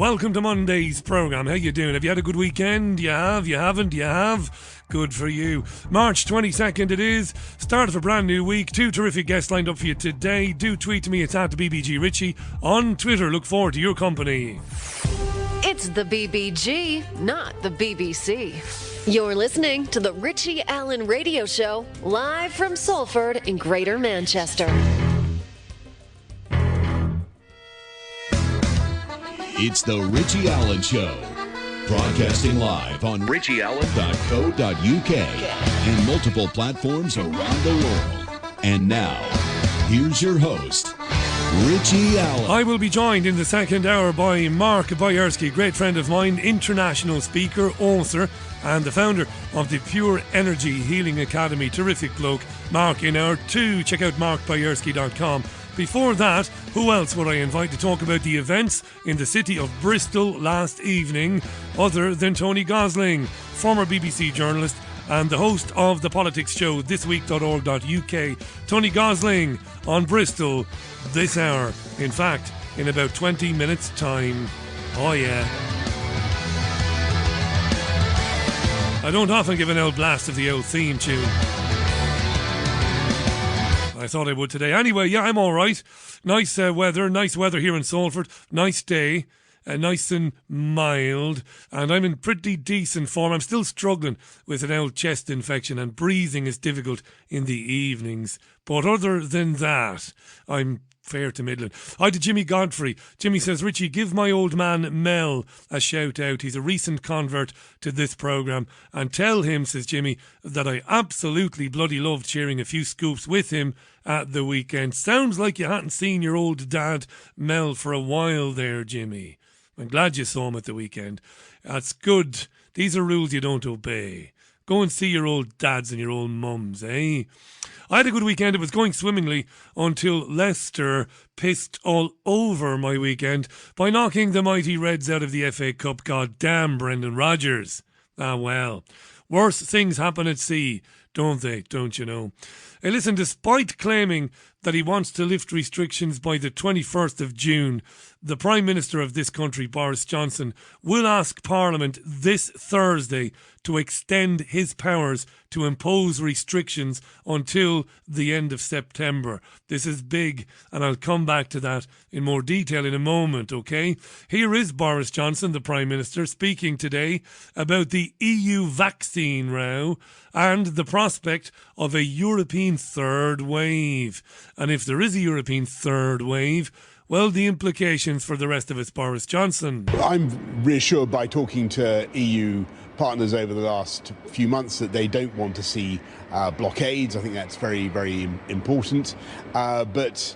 Welcome to Monday's programme. How you doing? Have you had a good weekend? You have? You haven't? You have? Good for you. March 22nd it is. Start of a brand new week. 2 terrific guests lined up for you today. Do tweet to me. It's at BBG Richie on Twitter. Look forward to your company. It's the BBG, not the BBC. You're listening to the Richie Allen Radio Show, live from Salford in Greater Manchester. It's the Richie Allen Show, broadcasting live on richieallen.co.uk and multiple platforms around the world. And now, here's your host, Richie Allen. I will be joined in the second hour by Mark Boyarsky, great friend of mine, international speaker, author, and the founder of the Pure Energy Healing Academy. Terrific bloke, Mark in hour 2. Check out markboyarsky.com. Before that, who else would I invite to talk about the events in the city of Bristol last evening other than Tony Gosling, former BBC journalist and the host of the politics show thisweek.org.uk. Tony Gosling on Bristol this hour. In fact, in about 20 minutes' time. Oh yeah. I don't often give an old blast of the old theme tune. I thought I would today. Anyway, yeah, I'm all right. Nice weather here in Salford. Nice day, nice and mild, and I'm in pretty decent form. I'm still struggling with an old chest infection, and breathing is difficult in the evenings. But other than that, I'm fair to middling. Hi to Jimmy Godfrey. Jimmy says, Richie, give my old man Mel a shout out. He's a recent convert to this programme. And tell him, says Jimmy, that I absolutely bloody loved sharing a few scoops with him at the weekend. Sounds like you hadn't seen your old dad Mel for a while there, Jimmy. I'm glad you saw him at the weekend. That's good. These are rules you don't obey. Go and see your old dads and your old mums, eh? I had a good weekend. It was going swimmingly until Leicester pissed all over my weekend by knocking the mighty Reds out of the FA Cup. God damn Brendan Rodgers. Ah, well. Worse things happen at sea, don't they? Don't you know? Hey, listen, despite claiming that he wants to lift restrictions by the 21st of June, the Prime Minister of this country, Boris Johnson, will ask Parliament this Thursday to extend his powers to impose restrictions until the end of September. This is big, and I'll come back to that in more detail in a moment, okay? Here is Boris Johnson, the Prime Minister, speaking today about the EU vaccine row and the prospect of a European third wave. And if there is a European third wave, well, the implications for the rest of us, Boris Johnson. I'm reassured by talking to EU partners over the last few months that they don't want to see blockades. I think that's very, very important. But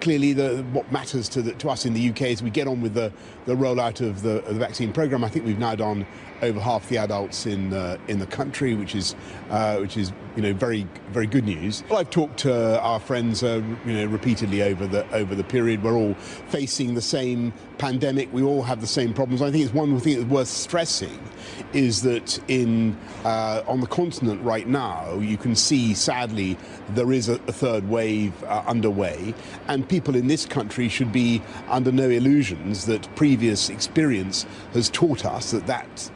clearly, what matters to us in the UK is we get on with the rollout of the vaccine programme. I think we've now done over half the adults in the country, which is very, very good news. Well, I've talked to our friends repeatedly over the period. We're all facing the same pandemic. We all have the same problems. I think it's one thing that's worth stressing is that on the continent right now, you can see, sadly, there is a third wave underway, and people in this country should be under no illusions that previous experience has taught us that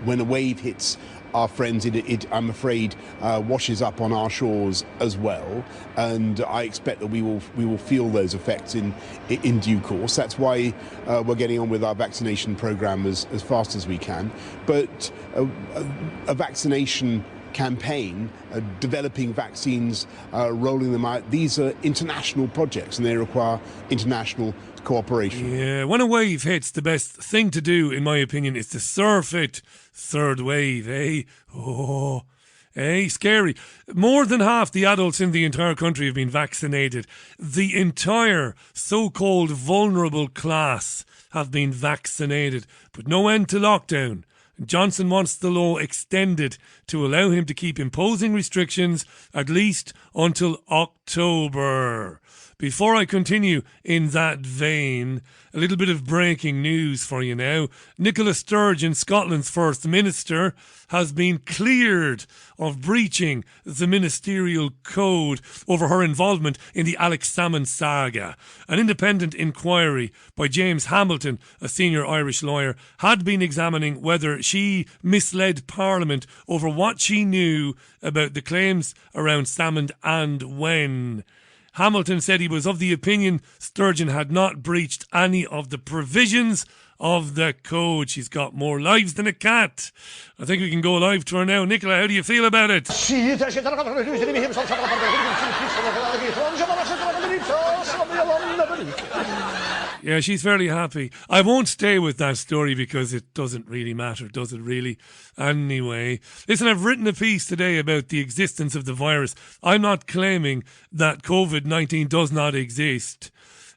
when a wave hits our friends, it I'm afraid washes up on our shores as well, and I expect that we will feel those effects in due course. That's why we're getting on with our vaccination programme as fast as we can. But a vaccination campaign, developing vaccines, rolling them out, these are international projects and they require international cooperation. Yeah, when a wave hits, the best thing to do, in my opinion, is to surf it. Third wave, eh? Oh, eh? Scary. More than half the adults in the entire country have been vaccinated. The entire so-called vulnerable class have been vaccinated. But no end to lockdown. Johnson wants the law extended to allow him to keep imposing restrictions at least until October. Before I continue in that vein, a little bit of breaking news for you now. Nicola Sturgeon, Scotland's First Minister, has been cleared of breaching the ministerial code over her involvement in the Alex Salmond saga. An independent inquiry by James Hamilton, a senior Irish lawyer, had been examining whether she misled Parliament over what she knew about the claims around Salmond and when. Hamilton said he was of the opinion Sturgeon had not breached any of the provisions of the code. She's got more lives than a cat. I think we can go live to her now. Nicola, how do you feel about it? Yeah, she's fairly happy. I won't stay with that story because it doesn't really matter, does it really? Anyway, listen, I've written a piece today about the existence of the virus. I'm not claiming that COVID-19 does not exist.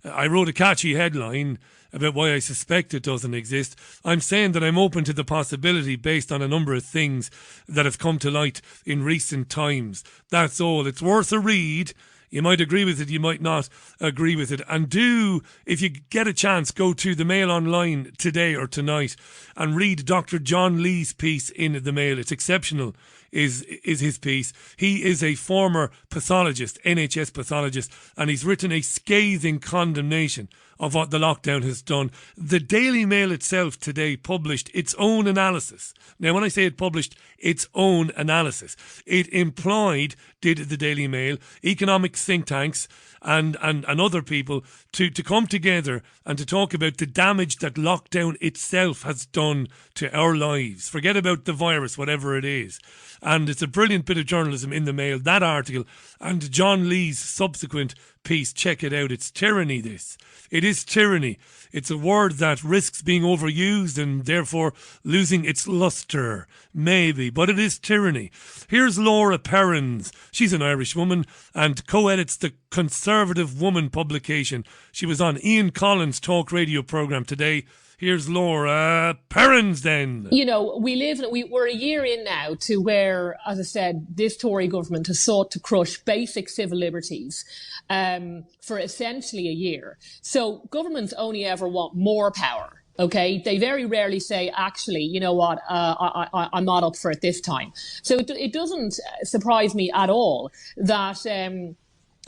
I wrote a catchy headline about why I suspect it doesn't exist. I'm saying that I'm open to the possibility based on a number of things that have come to light in recent times. That's all. It's worth a read. You might agree with it, you might not agree with it. And do, if you get a chance, go to the Mail Online today or tonight and read Dr. John Lee's piece in the Mail. It's exceptional, is his piece. He is a former pathologist, NHS pathologist, and he's written a scathing condemnation of what the lockdown has done. The Daily Mail itself today published its own analysis. Now, when I say it published its own analysis, it employed, did the Daily Mail, economic think tanks and other people to come together and to talk about the damage that lockdown itself has done to our lives. Forget about the virus, whatever it is. And it's a brilliant bit of journalism in the Mail, that article, and John Lee's subsequent piece. Check it out. It's tyranny, this. It is tyranny. It's a word that risks being overused and therefore losing its lustre. Maybe, but it is tyranny. Here's Laura Perrins. She's an Irish woman and co-edits the Conservative Woman publication. She was on Ian Collins' talk radio programme today. Here's Laura Perrins then. You know, we're a year in now to where, as I said, this Tory government has sought to crush basic civil liberties for essentially a year. So governments only ever want more power. Okay, they very rarely say, actually, you know what, I'm not up for it this time. So it doesn't surprise me at all that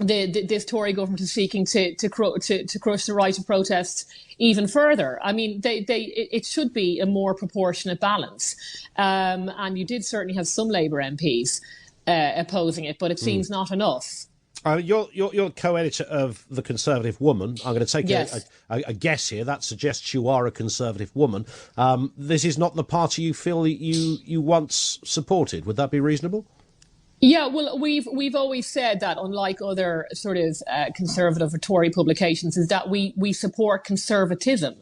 this Tory government is seeking to crush the right to protest even further. I mean, it should be a more proportionate balance. And you did certainly have some Labour MPs opposing it, but it seems not enough. You're co-editor of The Conservative Woman. I'm going to take Yes. a guess here. That suggests you are a Conservative woman. This is not the party you feel that you once supported. Would that be reasonable? Yeah, well, we've always said that, unlike other sort of conservative or Tory publications, is that we support conservatism.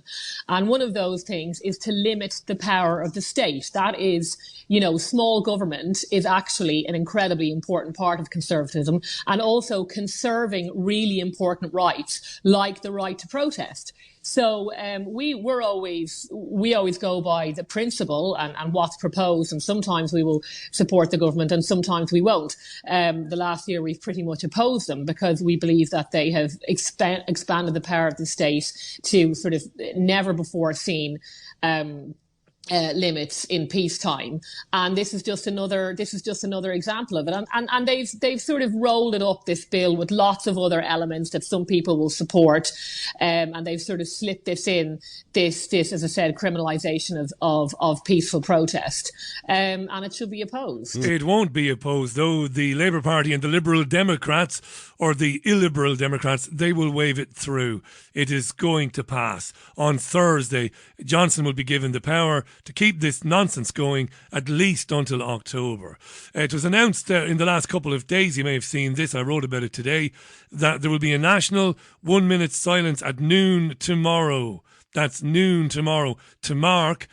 And one of those things is to limit the power of the state. That is, you know, small government is actually an incredibly important part of conservatism, and also conserving really important rights, like the right to protest. So we always go by the principle and what's proposed, and sometimes we will support the government and sometimes we won't. The last year we've pretty much opposed them because we believe that they have expanded the power of the state to sort of never before seen limits in peacetime, and this is just another example of it. And they've sort of rolled it up, this bill, with lots of other elements that some people will support, and they've sort of slipped this in, this as I said, criminalisation of peaceful protest, and it should be opposed. It won't be opposed, though. The Labour Party and the Liberal Democrats, or the illiberal Democrats, they will wave it through. It is going to pass. On Thursday, Johnson will be given the power to keep this nonsense going at least until October. It was announced in the last couple of days, you may have seen this, I wrote about it today, that there will be a national 1 minute silence at noon tomorrow. That's noon tomorrow, to mark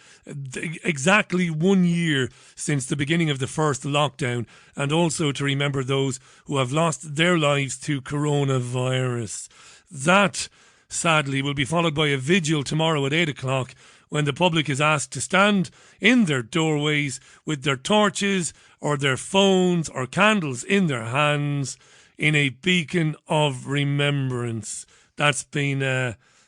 exactly 1 year since the beginning of the first lockdown, and also to remember those who have lost their lives to coronavirus. That, sadly, will be followed by a vigil tomorrow at 8 o'clock when the public is asked to stand in their doorways with their torches or their phones or candles in their hands in a beacon of remembrance. That's been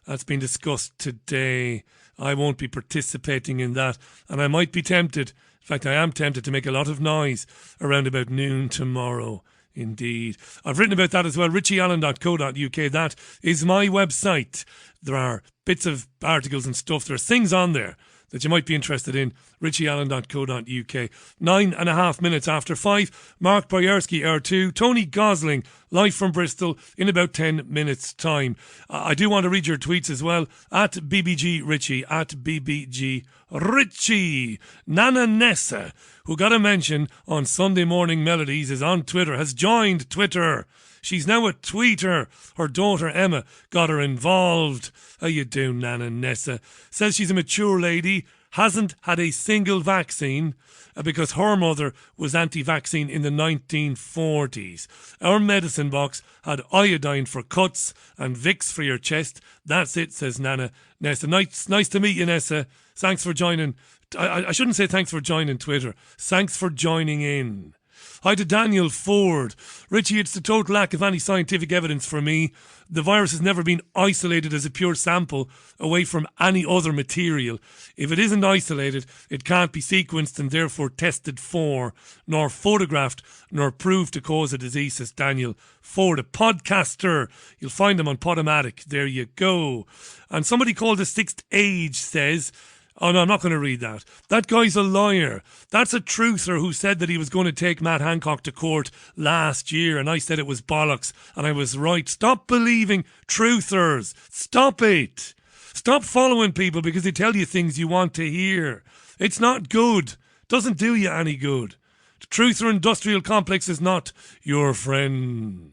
discussed today. I won't be participating in that, and I might be tempted. In fact, I am tempted to make a lot of noise around about noon tomorrow. Indeed. I've written about that as well, richieallen.co.uk. That is my website. There are bits of articles and stuff. There are things on there that you might be interested in, richieallen.co.uk. 9.5 minutes after 5. Mark Boyerski, R2. Tony Gosling, live from Bristol, in about 10 minutes' time. I do want to read your tweets as well, at BBG Richie, at BBG Richie. Nana Nessa, who got a mention on Sunday Morning Melodies, is on Twitter, has joined Twitter. She's now a tweeter. Her daughter Emma got her involved. How you doing, Nana Nessa? Says she's a mature lady, hasn't had a single vaccine because her mother was anti-vaccine in the 1940s. Our medicine box had iodine for cuts and Vicks for your chest. That's it, says Nana Nessa. Nice to meet you, Nessa. Thanks for joining. I shouldn't say thanks for joining Twitter. Thanks for joining in. Hi to Daniel Ford. Richie, it's the total lack of any scientific evidence for me. The virus has never been isolated as a pure sample away from any other material. If it isn't isolated, it can't be sequenced and therefore tested for, nor photographed, nor proved to cause a disease, says Daniel Ford, a podcaster. You'll find him on Podomatic. There you go. And somebody called The Sixth Age says... Oh, no, I'm not going to read that. That guy's a liar. That's a truther who said that he was going to take Matt Hancock to court last year, and I said it was bollocks, and I was right. Stop believing truthers. Stop it. Stop following people because they tell you things you want to hear. It's not good. Doesn't do you any good. The truther industrial complex is not your friend.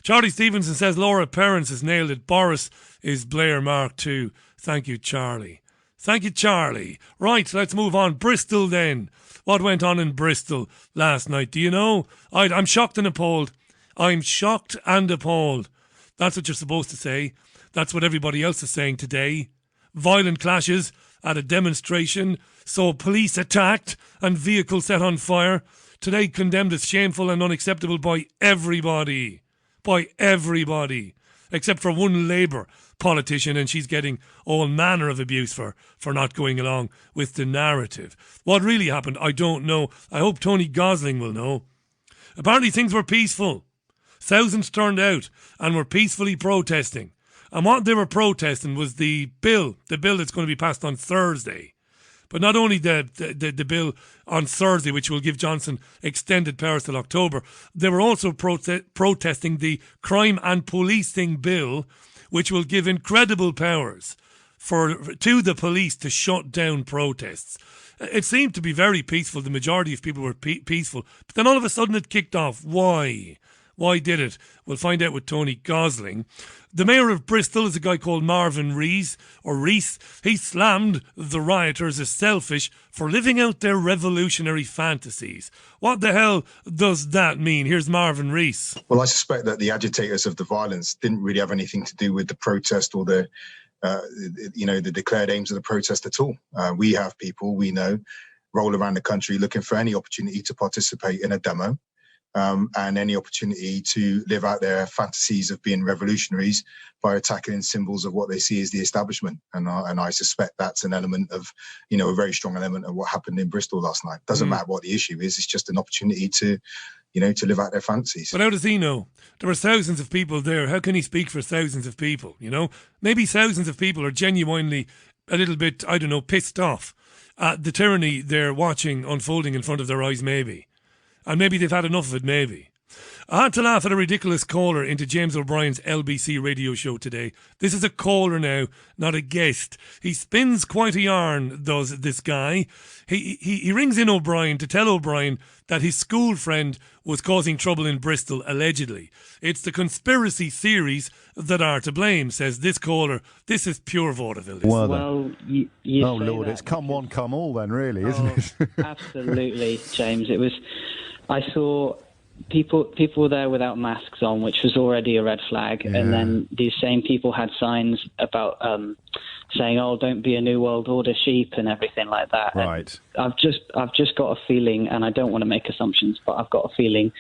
Charlie Stevenson says Laura Perrins has nailed it. Boris is Blair Mark II. Thank you, Charlie. Thank you, Charlie. Right, let's move on. Bristol then. What went on in Bristol last night? Do you know? I'm shocked and appalled. I'm shocked and appalled. That's what you're supposed to say. That's what everybody else is saying today. Violent clashes at a demonstration. Saw police attacked and vehicles set on fire. Today condemned as shameful and unacceptable by everybody. By everybody. Except for one Labour politician, and she's getting all manner of abuse for not going along with the narrative. What really happened, I don't know. I hope Tony Gosling will know. Apparently things were peaceful. Thousands turned out and were peacefully protesting. And what they were protesting was the bill that's going to be passed on Thursday. But not only the bill on Thursday, which will give Johnson extended powers till October, they were also protesting the crime and policing bill, which will give incredible powers to the police to shut down protests. It seemed to be very peaceful. The majority of people were peaceful. But then all of a sudden it kicked off. Why? Why did it? We'll find out with Tony Gosling. The mayor of Bristol is a guy called Marvin Rees. He slammed the rioters as selfish for living out their revolutionary fantasies. What the hell does that mean? Here's Marvin Rees. Well, I suspect that the agitators of the violence didn't really have anything to do with the protest or the declared aims of the protest at all. We have people we know roll around the country looking for any opportunity to participate in a demo. And any opportunity to live out their fantasies of being revolutionaries by attacking symbols of what they see as the establishment. And I suspect that's an element of, a very strong element of what happened in Bristol last night. Doesn't matter what the issue is, it's just an opportunity to live out their fantasies. But how does he know? There were thousands of people there. How can he speak for thousands of people, Maybe thousands of people are genuinely a little bit, pissed off at the tyranny they're watching unfolding in front of their eyes, maybe. And maybe they've had enough of it, maybe. I had to laugh at a ridiculous caller into James O'Brien's LBC radio show today. This is a caller now, not a guest. He spins quite a yarn, does this guy. He rings in O'Brien to tell O'Brien that his school friend was causing trouble in Bristol, allegedly. It's the conspiracy theories that are to blame, says this caller. This is pure vaudeville. Well, you oh, Lord, it's come one, come all then, really, isn't it? Absolutely, James. I saw people were there without masks on, which was already a red flag. Yeah. And then these same people had signs about saying, "Oh, don't be a New World Order sheep" and everything like that. Right. And I've just got a feeling, and I don't want to make assumptions, but I've got a feeling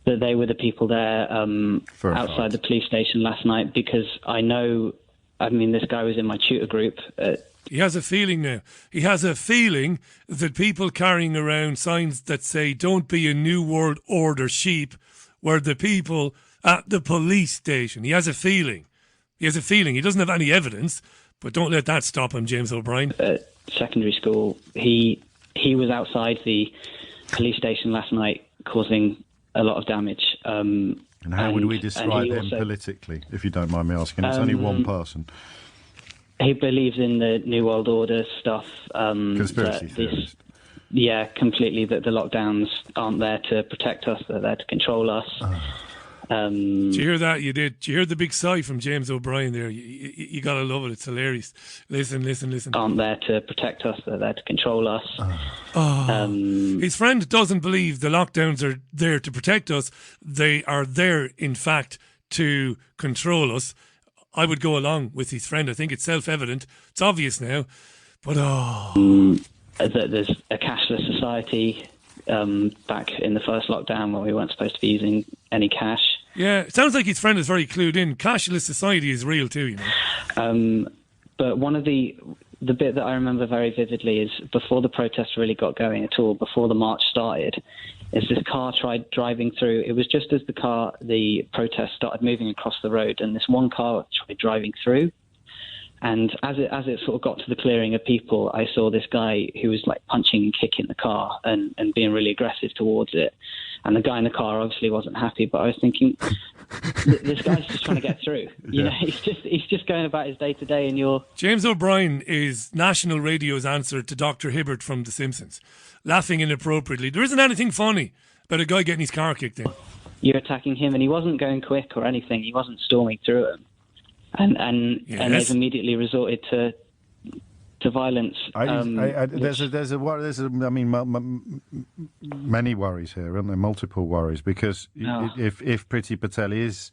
that they were the people there outside the police station last night, because I know. I mean, this guy was in my tutor group. He has a feeling now. He has a feeling that people carrying around signs that say, "Don't be a New World Order sheep," were the people at the police station. He has a feeling. He has a feeling. He doesn't have any evidence, but don't let that stop him, James O'Brien. At secondary school, he was outside the police station last night causing a lot of damage. And how would we describe him politically, if you don't mind me asking? It's only one person. He believes in the New World Order stuff. Conspiracy theorist. Yeah, completely. That the lockdowns aren't there to protect us; they're there to control us. Did you hear that? You did. Did you hear the big sigh from James O'Brien there? You gotta love it. It's hilarious. Listen. Aren't there to protect us; they're there to control us. His friend doesn't believe the lockdowns are there to protect us. They are there, in fact, to control us. I would go along with his friend. I think it's self-evident. It's obvious now. But there's a cashless society. Back in the first lockdown, when we weren't supposed to be using any cash. Yeah, it sounds like his friend is very clued in. Cashless society is real too, you know. But one of the bit that I remember very vividly is before the protests really got going at all, before the march started, is this car tried driving through. It was just as the protest started moving across the road, and this one car tried driving through. And as it sort of got to the clearing of people, I saw this guy who was like punching and kicking the car and being really aggressive towards it. And the guy in the car obviously wasn't happy, but I was thinking, this guy's just trying to get through. You know, he's just going about his day to day, and you're... James O'Brien is national radio's answer to Dr. Hibbert from The Simpsons, laughing inappropriately. There isn't anything funny about a guy getting his car kicked in. You're attacking him, and he wasn't going quick or anything. He wasn't storming through him. And they've immediately resorted to violence. There's many worries here, aren't there? Multiple worries, because if Priti Patel is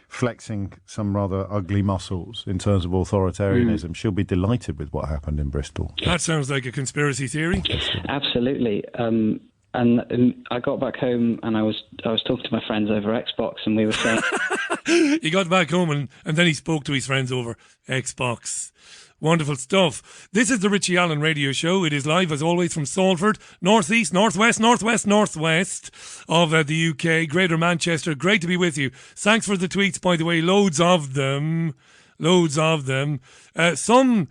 flexing some rather ugly muscles in terms of authoritarianism, she'll be delighted with what happened in Bristol. That sounds like a conspiracy theory. Absolutely. And I got back home and I was talking to my friends over Xbox, and we were saying... He got back home and then he spoke to his friends over Xbox. Wonderful stuff. This is the Richie Allen Radio Show. It is live, as always, from Salford, northeast, northwest of the UK, Greater Manchester. Great to be with you. Thanks for the tweets, by the way. Loads of them. Some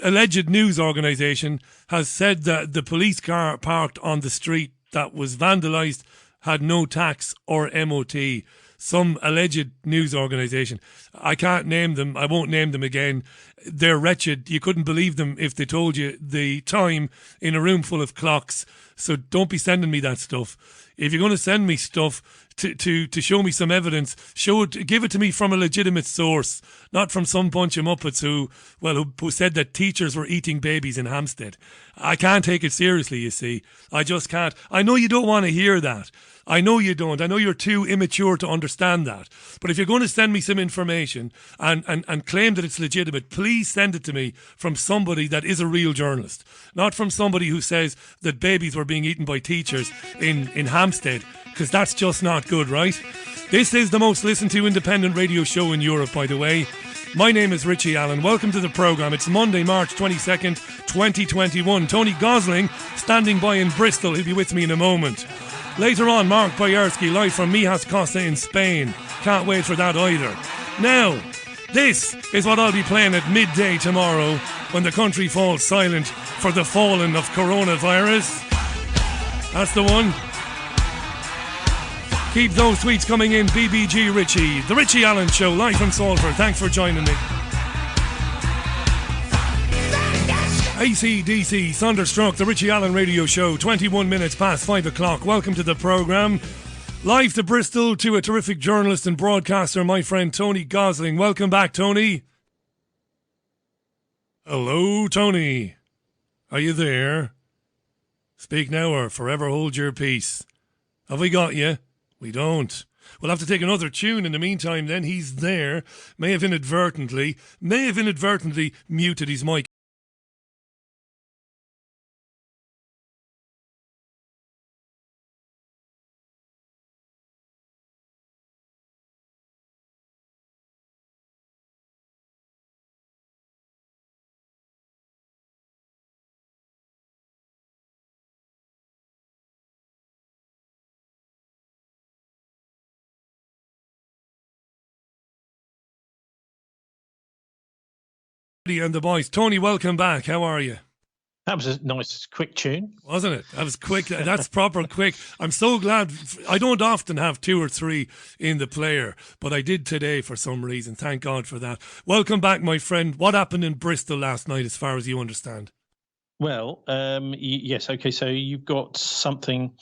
alleged news organisation has said that the police car parked on the street that was vandalised had no tax or MOT. Some alleged news organisation. I can't name them. I won't name them again. They're wretched. You couldn't believe them if they told you the time in a room full of clocks. So don't be sending me that stuff. If you're going to send me stuff to show me some evidence, give it to me from a legitimate source, not from some bunch of muppets who said that teachers were eating babies in Hampstead. I can't take it seriously, you see. I just can't. I know you don't want to hear that. I know you don't. I know you're too immature to understand that. But if you're going to send me some information and claim that it's legitimate, please send it to me from somebody that is a real journalist, not from somebody who says that babies were being eaten by teachers in Hampstead, because that's just not good, right? This is the most listened to independent radio show in Europe, by the way. My name is Richie Allen. Welcome to the programme. It's Monday, March 22nd, 2021. Tony Gosling standing by in Bristol. He'll be with me in a moment. Later on, Mark Boyarsky live from Mijas Costa in Spain. Can't wait for that either. Now, this is what I'll be playing at midday tomorrow when the country falls silent for the fallen of coronavirus. That's the one. Keep those tweets coming in. BBG Richie. The Richie Allen Show, live from Salford. Thanks for joining me. AC/DC, Thunderstruck, the Richie Allen Radio Show, 21 minutes past 5 o'clock. Welcome to the programme. Live to Bristol to a terrific journalist and broadcaster, my friend Tony Gosling. Welcome back, Tony. Hello, Tony. Are you there? Speak now or forever hold your peace. Have we got you? We don't. We'll have to take another tune in the meantime then. He's there. May have inadvertently muted his mic. And the boys. Tony, welcome back. How are you? That was a nice, quick tune. Wasn't it? That was quick. That's proper quick. I'm so glad. I don't often have 2 or 3 in the player, but I did today for some reason. Thank God for that. Welcome back, my friend. What happened in Bristol last night, as far as you understand? Well, yes, okay, so you've got something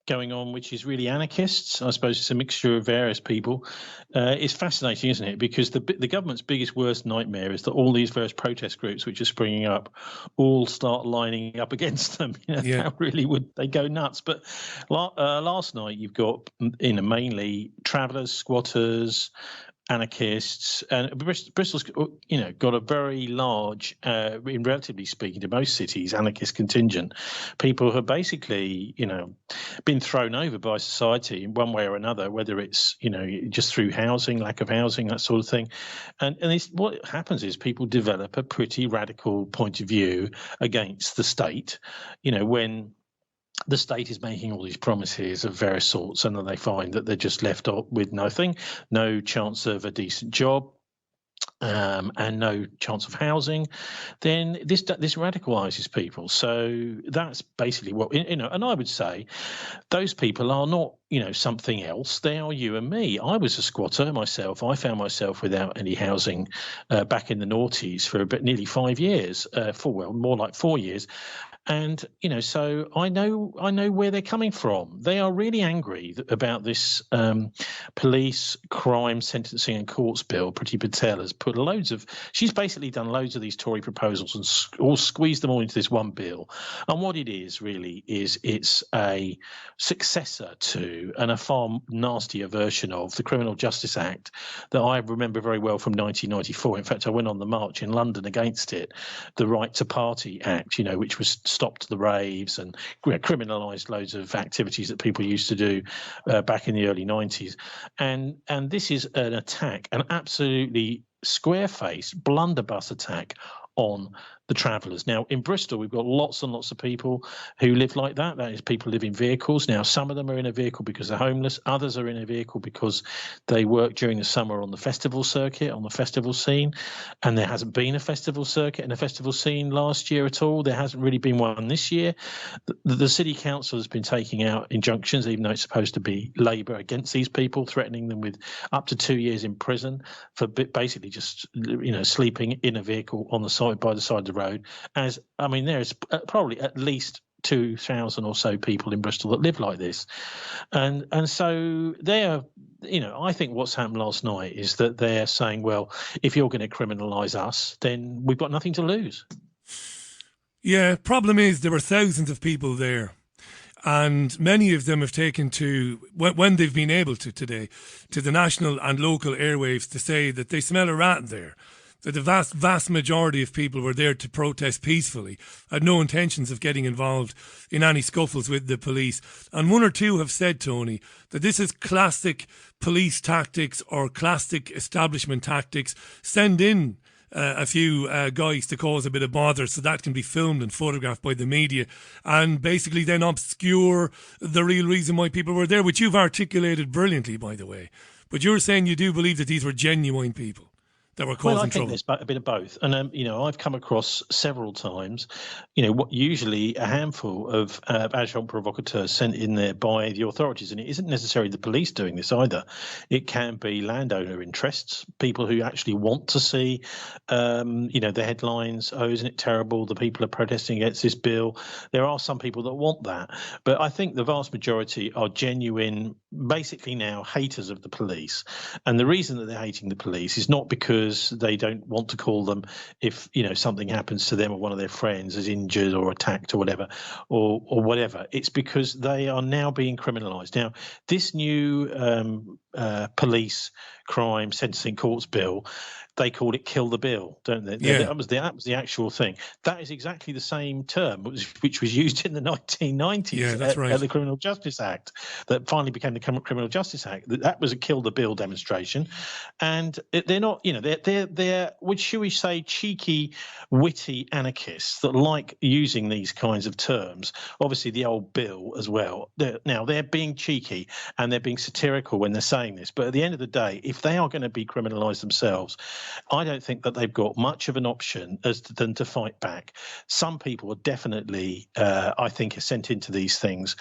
going on which is really anarchists. I suppose it's a mixture of various people. It's fascinating, isn't it? Because the government's biggest, worst nightmare is that all these various protest groups which are springing up all start lining up against them. How really would they go nuts? But last night you've got, mainly travellers, squatters, anarchists, and Bristol's got a very large, in relatively speaking to most cities, anarchist contingent. People who have basically been thrown over by society in one way or another, whether it's just through housing, lack of housing, that sort of thing. And what happens is people develop a pretty radical point of view against the state, when the state is making all these promises of various sorts, and then they find that they're just left up with nothing, no chance of a decent job, and no chance of housing. Then this radicalizes people. So that's basically what and I would say those people are not something else. They are you and me. I was a squatter myself. I found myself without any housing back in the noughties for nearly 5 years, more like 4 years. And so I know where they're coming from. They are really angry about this police crime sentencing and courts bill. Priti Patel has put she's basically done loads of these Tory proposals and all squeezed them all into this one bill. And what it is really is it's a successor to and a far nastier version of the Criminal Justice Act that I remember very well from 1994. In fact, I went on the march in London against it, the Right to Party Act, which was stopped the raves and criminalised loads of activities that people used to do back in the early 90s. And this is an attack, an absolutely square-faced blunderbuss attack on the travellers. Now, in Bristol, we've got lots and lots of people who live like that. That is, people live in vehicles. Now, some of them are in a vehicle because they're homeless. Others are in a vehicle because they work during the summer on the festival circuit, on the festival scene. And there hasn't been a festival circuit and a festival scene last year at all. There hasn't really been one this year. The city council has been taking out injunctions, even though it's supposed to be Labour, against these people, threatening them with up to 2 years in prison for basically just, sleeping in a vehicle on the side, by the side of the road. There's probably at least 2,000 or so people in Bristol that live like this, and so they're, I think what's happened last night is that they're saying, well, if you're going to criminalise us, then we've got nothing to lose. Yeah, problem is there were thousands of people there. And many of them have taken to, when they've been able to today, to the national and local airwaves to say that they smell a rat there. That the vast majority of people were there to protest peacefully, had no intentions of getting involved in any scuffles with the police. And 1 or 2 have said, Tony, that this is classic police tactics or classic establishment tactics. Send in a few guys to cause a bit of bother so that can be filmed and photographed by the media and basically then obscure the real reason why people were there, which you've articulated brilliantly, by the way. But you're saying you do believe that these were genuine people that were causing trouble. There's a bit of both. And, I've come across several times, what usually a handful of agents provocateurs sent in there by the authorities. And it isn't necessarily the police doing this either. It can be landowner interests, people who actually want to see, the headlines, oh, isn't it terrible? The people are protesting against this bill. There are some people that want that. But I think the vast majority are genuine, basically now haters of the police. And the reason that they're hating the police is not because because they don't want to call them if something happens to them or one of their friends is injured or attacked or whatever, or whatever. It's because they are now being criminalised. Now, this new police crime sentencing courts bill, they called it "kill the bill," don't they? Yeah. That was the actual thing. That is exactly the same term which was used in the 1990s. Yeah, that's right. At the Criminal Justice Act, that finally became the Criminal Justice Act. That was a "kill the bill" demonstration, and they're not. They're which should we say cheeky, witty anarchists that like using these kinds of terms. Obviously, the old bill as well. They're being cheeky and they're being satirical when they're saying this. But at the end of the day, if they are going to be criminalised themselves, I don't think that they've got much of an option than to fight back. Some people are definitely, I think, are sent into these things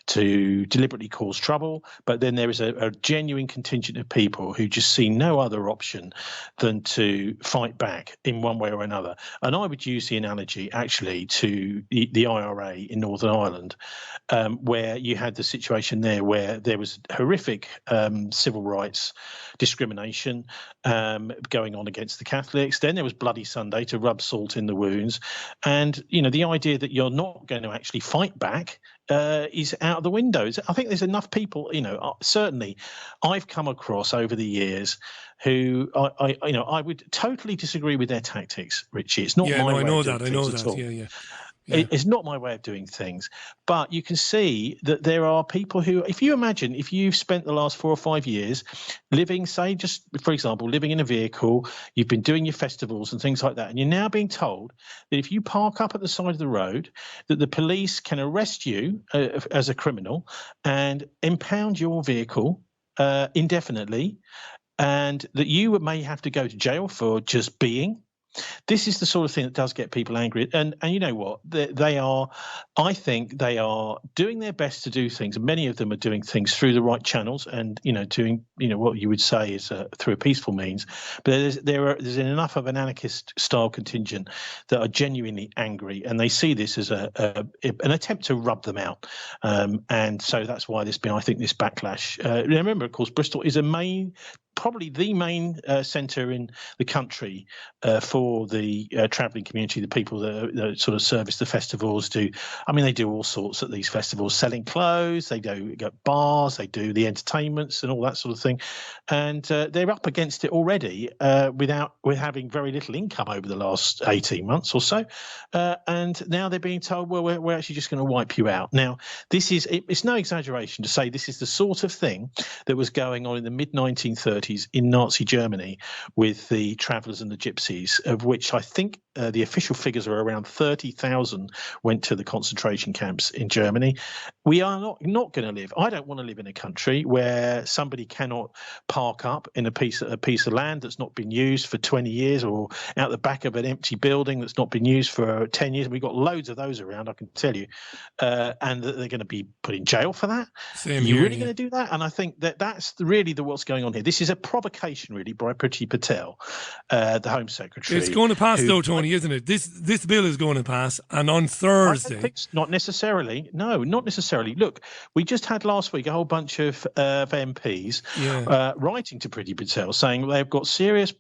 to deliberately cause trouble, but then there is a genuine contingent of people who just see no other option than to fight back in one way or another. And I would use the analogy actually to the IRA in Northern Ireland, where you had the situation there where there was horrific civil rights discrimination going on against the Catholics. Then there was Bloody Sunday to rub salt in the wounds. And, the idea that you're not going to actually fight back is out of the windows. I think there's enough people, certainly I've come across over the years who I would totally disagree with their tactics, Richie. It's not my way of doing things at all. Yeah. It's not my way of doing things, but you can see that there are people who, if you've spent the last 4 or 5 years living, say, just for example, living in a vehicle, you've been doing your festivals and things like that, and you're now being told that if you park up at the side of the road, that the police can arrest you as a criminal and impound your vehicle indefinitely, and that you may have to go to jail for just being. This is the sort of thing that does get people angry. And you know what? I think they are doing their best to do things. And many of them are doing things through the right channels and, doing, what you would say is through a peaceful means. But there's enough of an anarchist style contingent that are genuinely angry. And they see this as an attempt to rub them out. And so that's why there's been, I think, this backlash. Remember, of course, Bristol is probably the main centre in the country for the travelling community, the people that sort of service the festivals. They do all sorts at these festivals, selling clothes, they do bars, they do the entertainments and all that sort of thing. And they're up against it already with having very little income over the last 18 months or so. And now they're being told, well, we're actually just going to wipe you out. Now, it's no exaggeration to say this is the sort of thing that was going on in the mid-1930s in Nazi Germany with the travellers and the gypsies, of which I think the official figures are around 30,000 went to the concentration camps in Germany. We are not going to live. I don't want to live in a country where somebody cannot park up in a piece of land that's not been used for 20 years, or out the back of an empty building that's not been used for 10 years. We've got loads of those around, I can tell you, and that they're going to be put in jail for that. Are you really going to do that? And I think that's really what's going on here. This is a provocation, really, by Priti Patel, the Home Secretary. It's going to pass, though, Tony, isn't it? This bill is going to pass, and on Thursday. Not necessarily. No, not necessarily. Look, we just had last week a whole bunch of MPs writing to Priti Patel saying they've got serious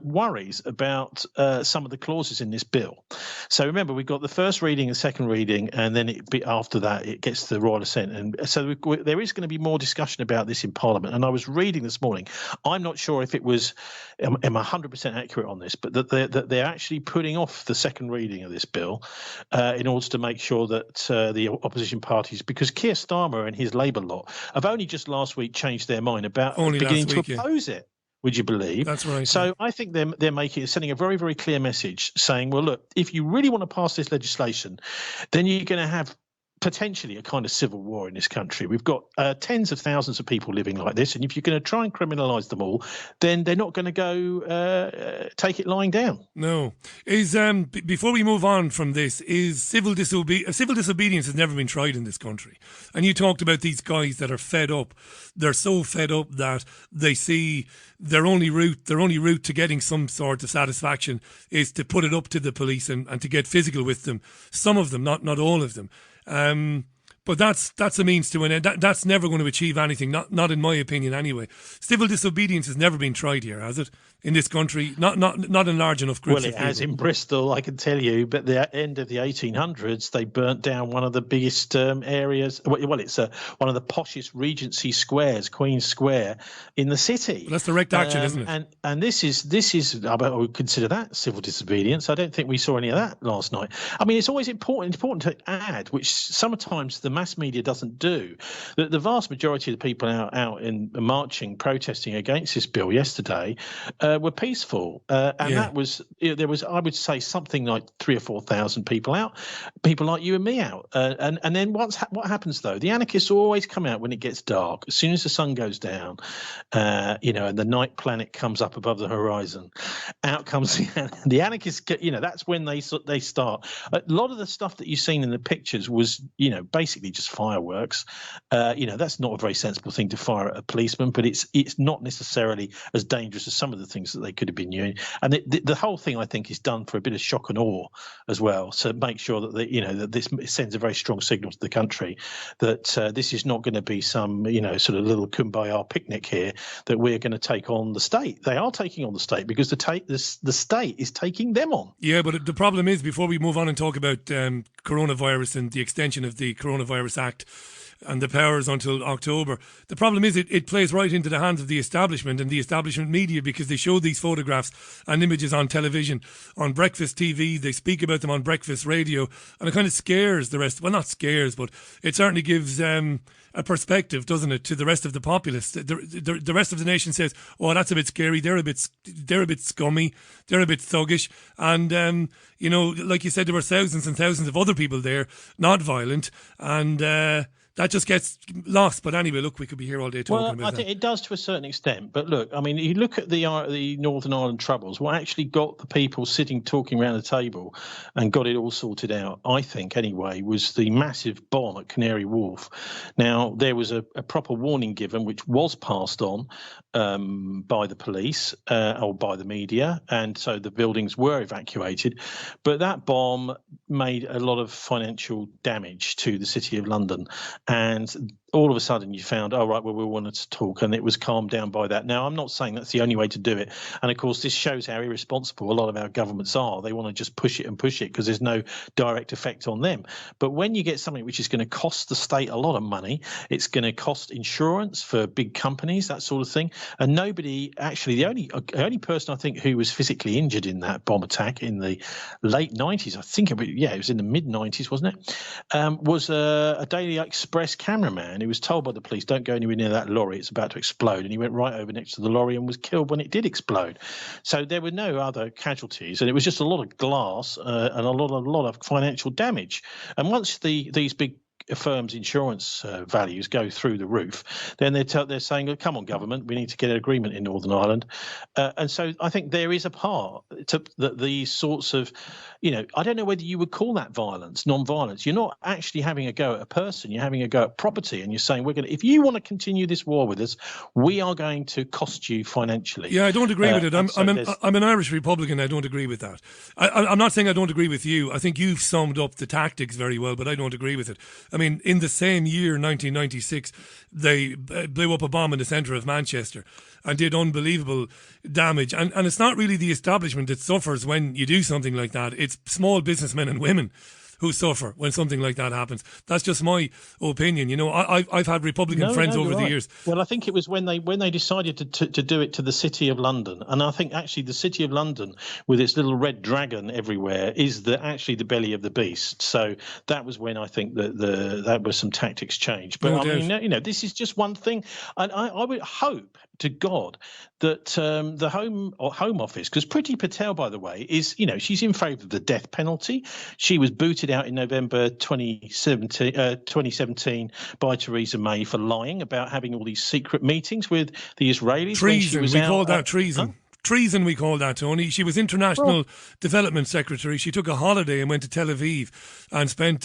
worries about some of the clauses in this bill. So remember, we've got the first reading and second reading, and then after that it gets the royal assent. And so there is going to be more discussion about this in Parliament. And I was reading this morning, I'm not sure if it was, I'm 100% accurate on this, but that they're actually putting off the second reading of this bill in order to make sure that the opposition parties, because Keir Starmer and his Labour lot have only just last week changed their mind about beginning to oppose it. Would you believe? That's right. So I think they're sending a very, very clear message saying, well, look, if you really want to pass this legislation, then you're going to have potentially a kind of civil war in this country. We've got tens of thousands of people living like this, and if you're going to try and criminalise them all, then they're not going to go take it lying down. No. Before we move on from this, civil disobedience has never been tried in this country. And you talked about these guys that are fed up. They're so fed up that they see their only route to getting some sort of satisfaction is to put it up to the police and to get physical with them. Some of them, not all of them. But that's a means to an end. That's never going to achieve anything, not in my opinion anyway. Civil disobedience has never been tried here, has it? In this country, not in large enough groups. Well, it has in Bristol, I can tell you. But the end of the 1800s, they burnt down one of the biggest areas. Well, it's one of the poshest Regency squares, Queen's Square, in the city. Well, that's direct action, isn't it? And this is I would consider that civil disobedience. I don't think we saw any of that last night. I mean, it's always important to add, which sometimes the mass media doesn't do, that the vast majority of the people out in marching, protesting against this bill yesterday were peaceful, that was there was, I would say, something like 3,000 or 4,000 people out, people like you and me out, and then what happens though? The anarchists always come out when it gets dark, as soon as the sun goes down, and the night planet comes up above the horizon. Out comes the anarchists. That's when they start. A lot of the stuff that you've seen in the pictures was basically just fireworks. That's not a very sensible thing to fire at a policeman, but it's not necessarily as dangerous as some of the things that they could have been doing. And the whole thing, I think, is done for a bit of shock and awe as well, to make sure that that this sends a very strong signal to the country that this is not going to be some sort of little kumbaya picnic here, that we're going to take on the state. They are taking on the state because the state is taking them on. Yeah, but the problem is, before we move on and talk about coronavirus and the extension of the Coronavirus Act and the powers until October, the problem is it plays right into the hands of the establishment and the establishment media, because they show these photographs and images on television, on breakfast TV, they speak about them on breakfast radio, and it kind of scares the rest. Well, not scares, but it certainly gives a perspective, doesn't it, to the rest of the populace. The rest of the nation says, oh, that's a bit scary, they're a bit scummy, they're a bit thuggish, and like you said, there were thousands and thousands of other people there, not violent, and that just gets lost. But anyway, look, we could be here all day talking about that. I think it does to a certain extent. But look, I mean, you look at the Northern Ireland Troubles, what actually got the people sitting, talking around the table and got it all sorted out, I think anyway, was the massive bomb at Canary Wharf. Now, there was a proper warning given, which was passed on by the police or by the media, and so the buildings were evacuated. But that bomb made a lot of financial damage to the City of London. And all of a sudden you found, we wanted to talk, and it was calmed down by that. Now, I'm not saying that's the only way to do it. And of course, this shows how irresponsible a lot of our governments are. They want to just push it because there's no direct effect on them. But when you get something which is going to cost the state a lot of money, it's going to cost insurance for big companies, that sort of thing. And nobody, actually, the only person I think who was physically injured in that bomb attack in the late 90s, I think it was in the mid 90s, wasn't it? Was a Daily Express cameraman who was told by the police, don't go anywhere near that lorry, it's about to explode. And he went right over next to the lorry and was killed when it did explode. So there were no other casualties, and it was just a lot of glass and a lot of financial damage. And once these big firms' insurance values go through the roof, then they're saying, come on, government, we need to get an agreement in Northern Ireland. And so I think there is a part to these sorts of, I don't know whether you would call that violence, non-violence. You're not actually having a go at a person, you're having a go at property, and you're saying, if you want to continue this war with us, we are going to cost you financially. Yeah, I don't agree with it. I'm an Irish Republican, I don't agree with that. I'm not saying I don't agree with you. I think you've summed up the tactics very well, but I don't agree with it. I mean, in the same year, 1996, they blew up a bomb in the centre of Manchester and did unbelievable damage. And it's not really the establishment that suffers when you do something like that. It's small businessmen and women who suffer when something like that happens. That's just my opinion. I've had Republican friends over the years. Well, I think it was when they decided to do it to the City of London, and I think actually the City of London, with its little red dragon everywhere, is actually the belly of the beast. So that was when I think that was some tactics changed. But this is just one thing, and I would hope to God that the Home Office, because Priti Patel, by the way, is she's in favour of the death penalty. She was booted out in November 2017 by Theresa May for lying about having all these secret meetings with the Israelis. Treason. We call that treason. Huh? Treason, we call that, Tony. She was International Development Secretary. She took a holiday and went to Tel Aviv and spent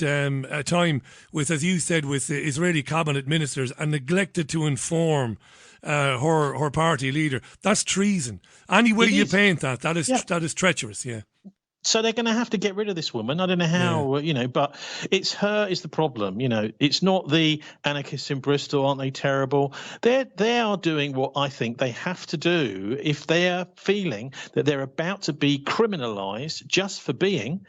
time with, as you said, with the Israeli cabinet ministers, and neglected to inform her party leader. That's treason. Any way you paint that is treacherous. Yeah. So they're going to have to get rid of this woman. I don't know how, but it's her is the problem. It's not the anarchists in Bristol. Aren't they terrible? They are doing what I think they have to do if they are feeling that they're about to be criminalised just for being,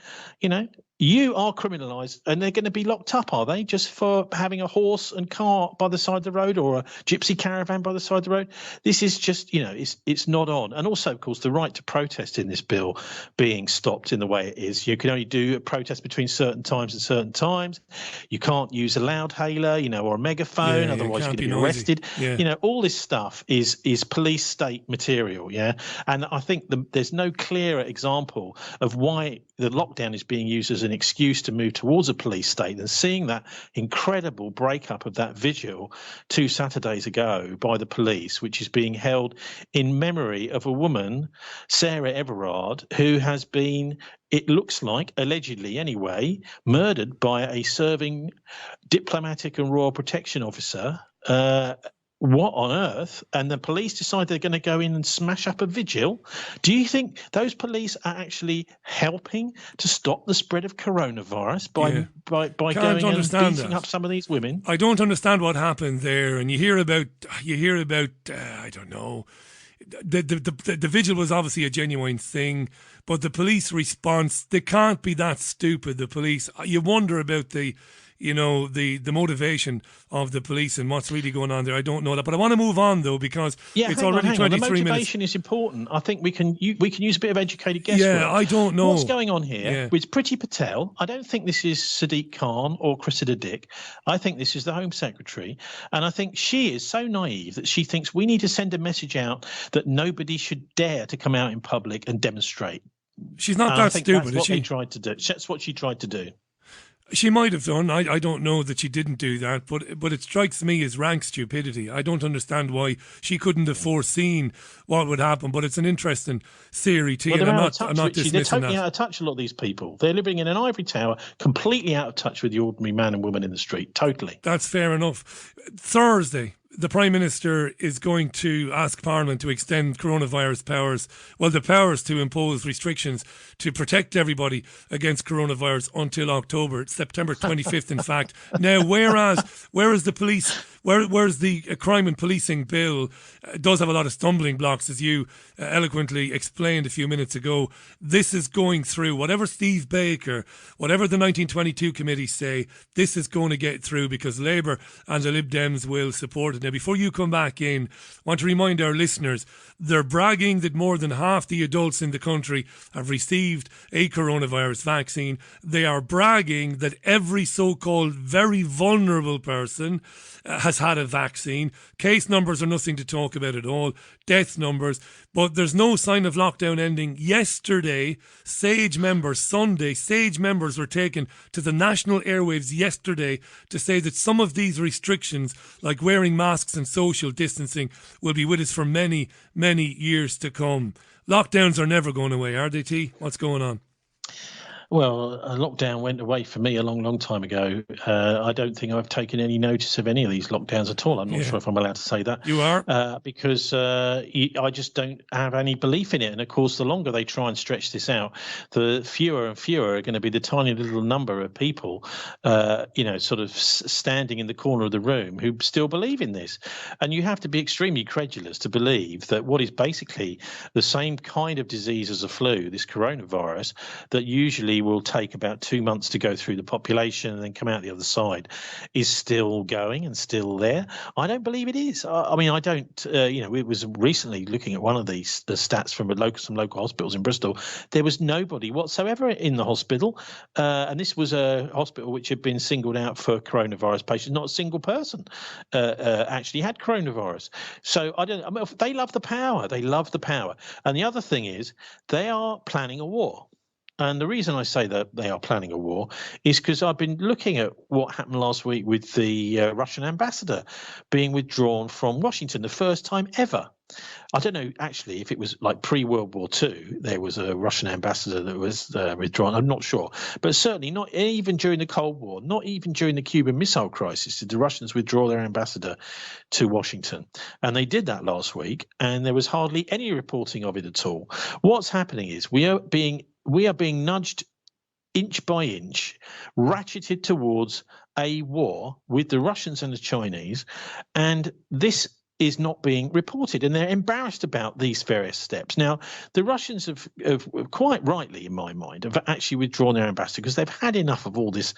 you are criminalised, and they're going to be locked up, are they? Just for having a horse and cart by the side of the road, or a gypsy caravan by the side of the road? This is just, it's not on. And also, of course, the right to protest in this bill being stopped in the way it is. You can only do a protest between certain times and certain times. You can't use a loudhailer, or a megaphone, otherwise you're going to be arrested. Yeah. All this stuff is police state material, And I think there's no clearer example of why the lockdown is being used as an excuse to move towards a police state than seeing that incredible breakup of that vigil 2 Saturdays ago by the police, which is being held in memory of a woman, Sarah Everard, who has been, it looks like, allegedly anyway, murdered by a serving diplomatic and royal protection officer. What on earth? And the police decide they're going to go in and smash up a vigil. Do you think those police are actually helping to stop the spread of coronavirus by going and beating up some of these women? I don't understand what happened there. And you hear about I don't know. The vigil was obviously a genuine thing, but the police response, they can't be that stupid. The police, you wonder about the motivation of the police and what's really going on there. I don't know that, but I want to move on though, because it's already 23 minutes. The motivation is important. I think we can use a bit of educated guesswork. Yeah, I don't know what's going on here with Priti Patel. I don't think this is Sadiq Khan or Cressida Dick. I think this is the Home Secretary, and I think she is so naive that she thinks we need to send a message out that nobody should dare to come out in public and demonstrate. She's not that stupid, is she? That's what she tried to do. She might have done. I don't know that she didn't do that, but it strikes me as rank stupidity. I don't understand why she couldn't have foreseen what would happen, but it's an interesting theory too, and I'm not dismissing They're totally that. out of touch, a lot of these people. They're living in an ivory tower, completely out of touch with the ordinary man and woman in the street, totally. That's fair enough. Thursday, the Prime Minister is going to ask Parliament to extend coronavirus powers, the powers to impose restrictions to protect everybody against coronavirus until October, September 25th, in fact. Now, whereas the crime and policing bill does have a lot of stumbling blocks, as you eloquently explained a few minutes ago, this is going through. Whatever Steve Baker, whatever the 1922 committee say, this is going to get through because Labour and the Lib Dems will support it. Now, before you come back in, I want to remind our listeners, they're bragging that more than half the adults in the country have received a coronavirus vaccine. They are bragging that every so-called very vulnerable person has had a vaccine. Case numbers are nothing to talk about at all. Death numbers. But there's no sign of lockdown ending. Yesterday, Sage members were taken to the national airwaves yesterday to say that some of these restrictions, like wearing masks and social distancing, will be with us for many, many years to come. Lockdowns are never going away, are they, T? What's going on? Well, a lockdown went away for me a long, long time ago. I don't think I've taken any notice of any of these lockdowns at all. I'm not sure if I'm allowed to say that. You are? Because I just don't have any belief in it. And, of course, the longer they try and stretch this out, the fewer and fewer are going to be the tiny little number of people, sort of standing in the corner of the room who still believe in this. And you have to be extremely credulous to believe that what is basically the same kind of disease as a flu, this coronavirus, that usually will take about 2 months to go through the population and then come out the other side, is still going and still there. I don't believe it is. I don't. It was recently looking at one of the stats from some local hospitals in Bristol. There was nobody whatsoever in the hospital, and this was a hospital which had been singled out for coronavirus patients. Not a single person actually had coronavirus. So they love the power. They love the power. And the other thing is, they are planning a war. And the reason I say that they are planning a war is because I've been looking at what happened last week with the Russian ambassador being withdrawn from Washington, the first time ever. I don't know, actually, if it was like pre-World War II, there was a Russian ambassador that was withdrawn. I'm not sure. But certainly not even during the Cold War, not even during the Cuban Missile Crisis, did the Russians withdraw their ambassador to Washington. And they did that last week, and there was hardly any reporting of it at all. What's happening is we are being we are being nudged inch by inch, ratcheted towards a war with the Russians and the Chinese, and this is not being reported, and they're embarrassed about these various steps. Now, the Russians have quite rightly, in my mind, have actually withdrawn their ambassador because they've had enough of all this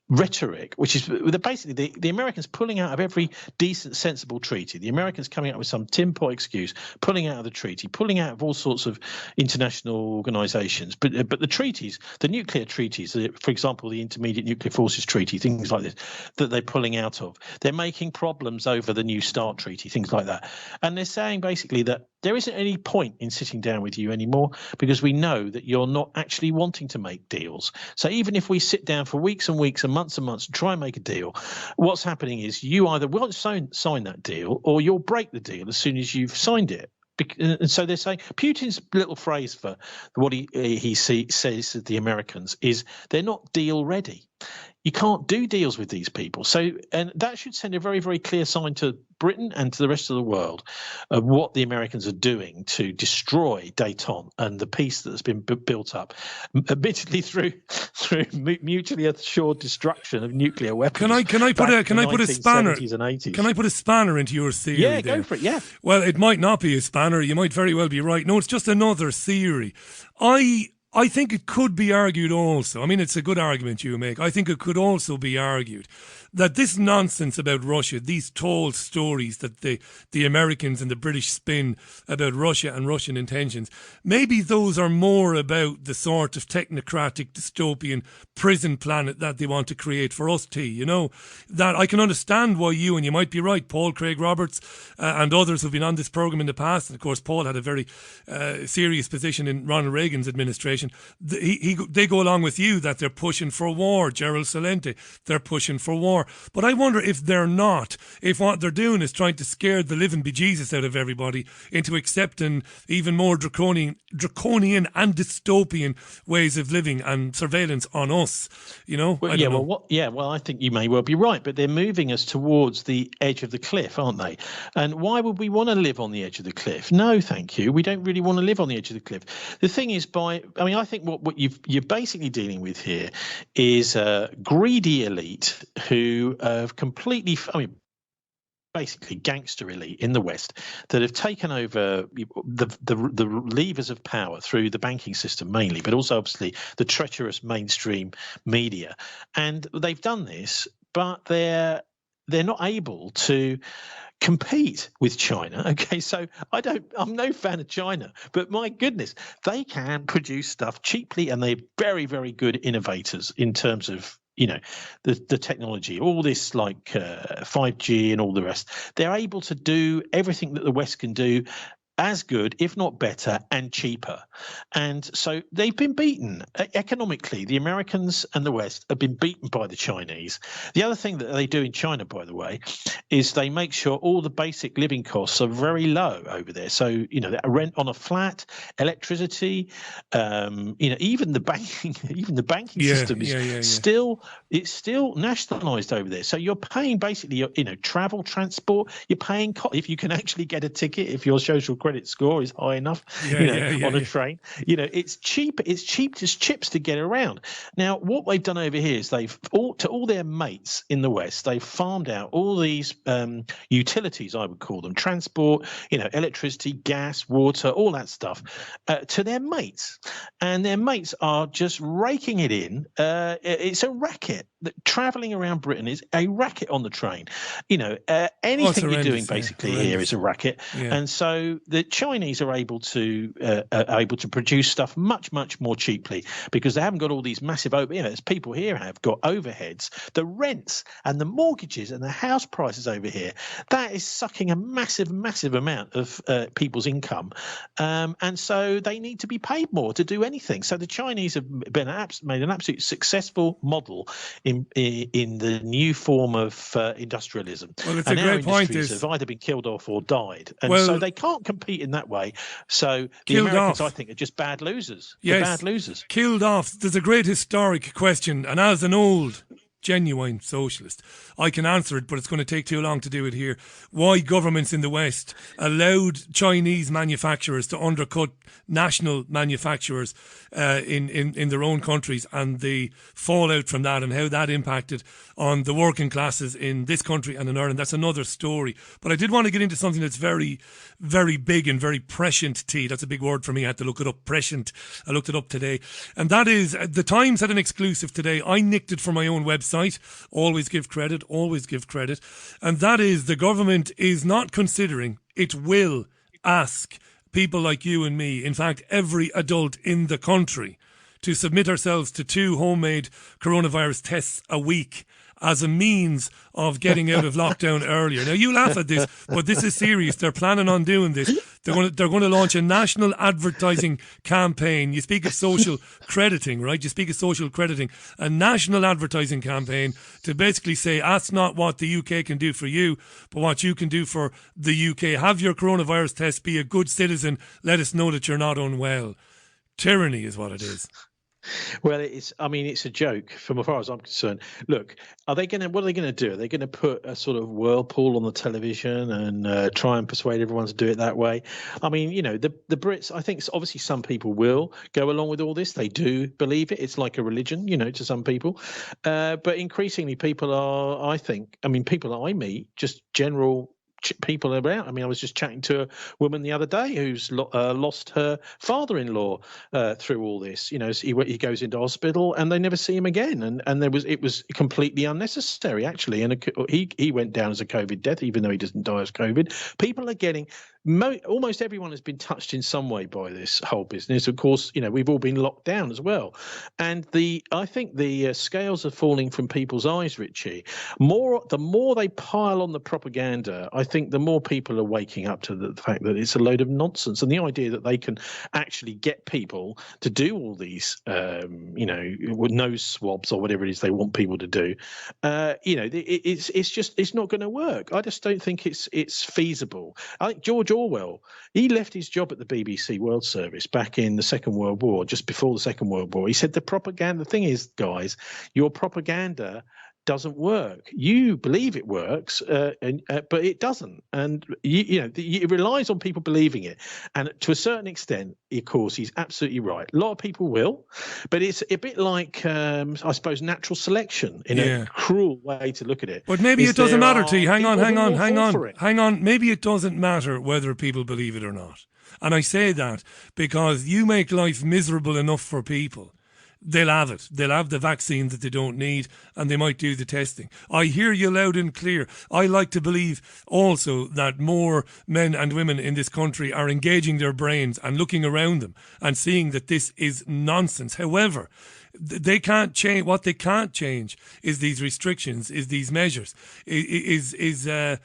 rhetoric, which is basically the Americans pulling out of every decent, sensible treaty. The Americans coming up with some tin pot excuse, pulling out of the treaty, pulling out of all sorts of international organisations. But the treaties, the nuclear treaties, for example, the Intermediate Nuclear Forces Treaty, things like this, that they're pulling out of. They're making problems over the New START Treaty, things like that. And they're saying basically that there isn't any point in sitting down with you anymore because we know that you're not actually wanting to make deals. So even if we sit down for weeks and weeks and months and try and make a deal, what's happening is you either won't sign that deal or you'll break the deal as soon as you've signed it. And so they're saying Putin's little phrase for what he says to the Americans is they're not deal ready. You can't do deals with these people. So, and that should send a very, very clear sign to Britain and to the rest of the world of what the Americans are doing to destroy Dayton and the peace that has been built up, admittedly through mutually assured destruction of nuclear weapons. Can I put a spanner? And 80s. Can I put a spanner into your theory? Yeah, there? go for it. Yeah. Well, it might not be a spanner. You might very well be right. No, it's just another theory. I think it could be argued also. I mean, it's a good argument you make. I think it could also be argued that this nonsense about Russia, these told stories that the Americans and the British spin about Russia and Russian intentions, maybe those are more about the sort of technocratic dystopian prison planet that they want to create for us, you know, that I can understand why you, and you might be right, Paul Craig Roberts and others who've been on this programme in the past, and of course Paul had a very serious position in Ronald Reagan's administration, they go along with you that they're pushing for war. Gerald Celente, they're pushing for war. But I wonder if they're not, if what they're doing is trying to scare the living bejesus out of everybody into accepting even more draconian and dystopian ways of living and surveillance on us, you know? Well, I think you may well be right, but they're moving us towards the edge of the cliff, aren't they? And why would we want to live on the edge of the cliff? No, thank you. We don't really want to live on the edge of the cliff. The thing is, I think what you're basically dealing with here is a greedy elite who have completely, basically gangster elite in the West that have taken over the levers of power through the banking system mainly, but also obviously the treacherous mainstream media. And they've done this, but they're not able to compete with China. Okay, so I'm no fan of China, but my goodness, they can produce stuff cheaply, and they're very, very good innovators in terms of, you know, the technology, all this like 5G and all the rest. They're able to do everything that the West can do as good, if not better, and cheaper. And so they've been beaten economically. The Americans and the West have been beaten by the Chinese. The other thing that they do in China, by the way, is they make sure all the basic living costs are very low over there. So, you know, rent on a flat, electricity, even the banking system is still nationalized over there. So you're paying basically, travel, transport. You're paying if you can actually get a ticket, if your social credit score is high enough, on a train. You know, it's cheap. It's cheap as chips to get around. Now, what they've done over here is to all their mates in the West, they've farmed out all these utilities, I would call them, transport, electricity, gas, water, all that stuff, to their mates. And their mates are just raking it in. It's a racket. Traveling around Britain is a racket on the train. Anything you're doing basically here is a racket. Yeah. And so the Chinese are able to produce stuff much, much more cheaply because they haven't got all these massive as people here have got overheads, the rents and the mortgages and the house prices over here. That is sucking a massive, massive amount of people's income. And so they need to be paid more to do anything. So the Chinese have made an absolute successful model in the new form of industrialism. Well, it's and a our great point. Industries have either been killed off or died, and so they can't compete in that way. So the Americans, I think, are just bad losers. Yes, they're bad losers. Killed off. There's a great historic question, and as an old genuine socialist. I can answer it, but it's going to take too long to do it here. Why governments in the West allowed Chinese manufacturers to undercut national manufacturers in their own countries, and the fallout from that, and how that impacted on the working classes in this country and in Ireland. That's another story. But I did want to get into something that's very, very big and very prescient, T. That's a big word for me. I had to look it up, prescient. I looked it up today. And that is, the Times had an exclusive today. I nicked it from my own website. Always give credit, always give credit. And that is, the government is not considering, it will ask people like you and me, in fact, every adult in the country, to submit ourselves to 2 homemade coronavirus tests a week as a means of getting out of lockdown earlier. Now, you laugh at this, but this is serious. They're planning on doing this. They're going to launch a national advertising campaign. You speak of social crediting, right? You speak of social crediting. A national advertising campaign to basically say, ask not what the UK can do for you, but what you can do for the UK. Have your coronavirus test, be a good citizen. Let us know that you're not unwell. Tyranny is what it is. Well, it's a joke from as far as I'm concerned. Look, what are they going to do? Are they going to put a sort of whirlpool on the television and try and persuade everyone to do it that way? I mean, the Brits, I think obviously some people will go along with all this. They do believe it. It's like a religion, to some people. But increasingly people are, I think, people that I meet, just general people about. I was just chatting to a woman the other day who's lost her father-in-law through all this. He goes into hospital and they never see him again, and it was completely unnecessary actually. And he went down as a COVID death, even though he doesn't die as COVID. People are getting. Almost everyone has been touched in some way by this whole business. Of course, we've all been locked down as well, and I think the scales are falling from people's eyes, Richie. The more they pile on the propaganda, I think the more people are waking up to the fact that it's a load of nonsense, and the idea that they can actually get people to do all these, nose swabs or whatever it is they want people to do. It's not going to work. I just don't think it's feasible. I think George Orwell, he left his job at the BBC World Service back in the Second World War, just before the Second World War. He said the thing is, guys, your propaganda doesn't work. You believe it works, but it doesn't. And it relies on people believing it. And to a certain extent, of course, he's absolutely right. A lot of people will, but it's a bit like, I suppose, natural selection in a cruel way to look at it. But maybe it doesn't matter, T. Hang on. Maybe it doesn't matter whether people believe it or not. And I say that because you make life miserable enough for people. They'll have it. They'll have the vaccine that they don't need, and they might do the testing. I hear you loud and clear. I like to believe also that more men and women in this country are engaging their brains and looking around them and seeing that this is nonsense. However, they can't change. What they can't change is these restrictions, is these measures, is the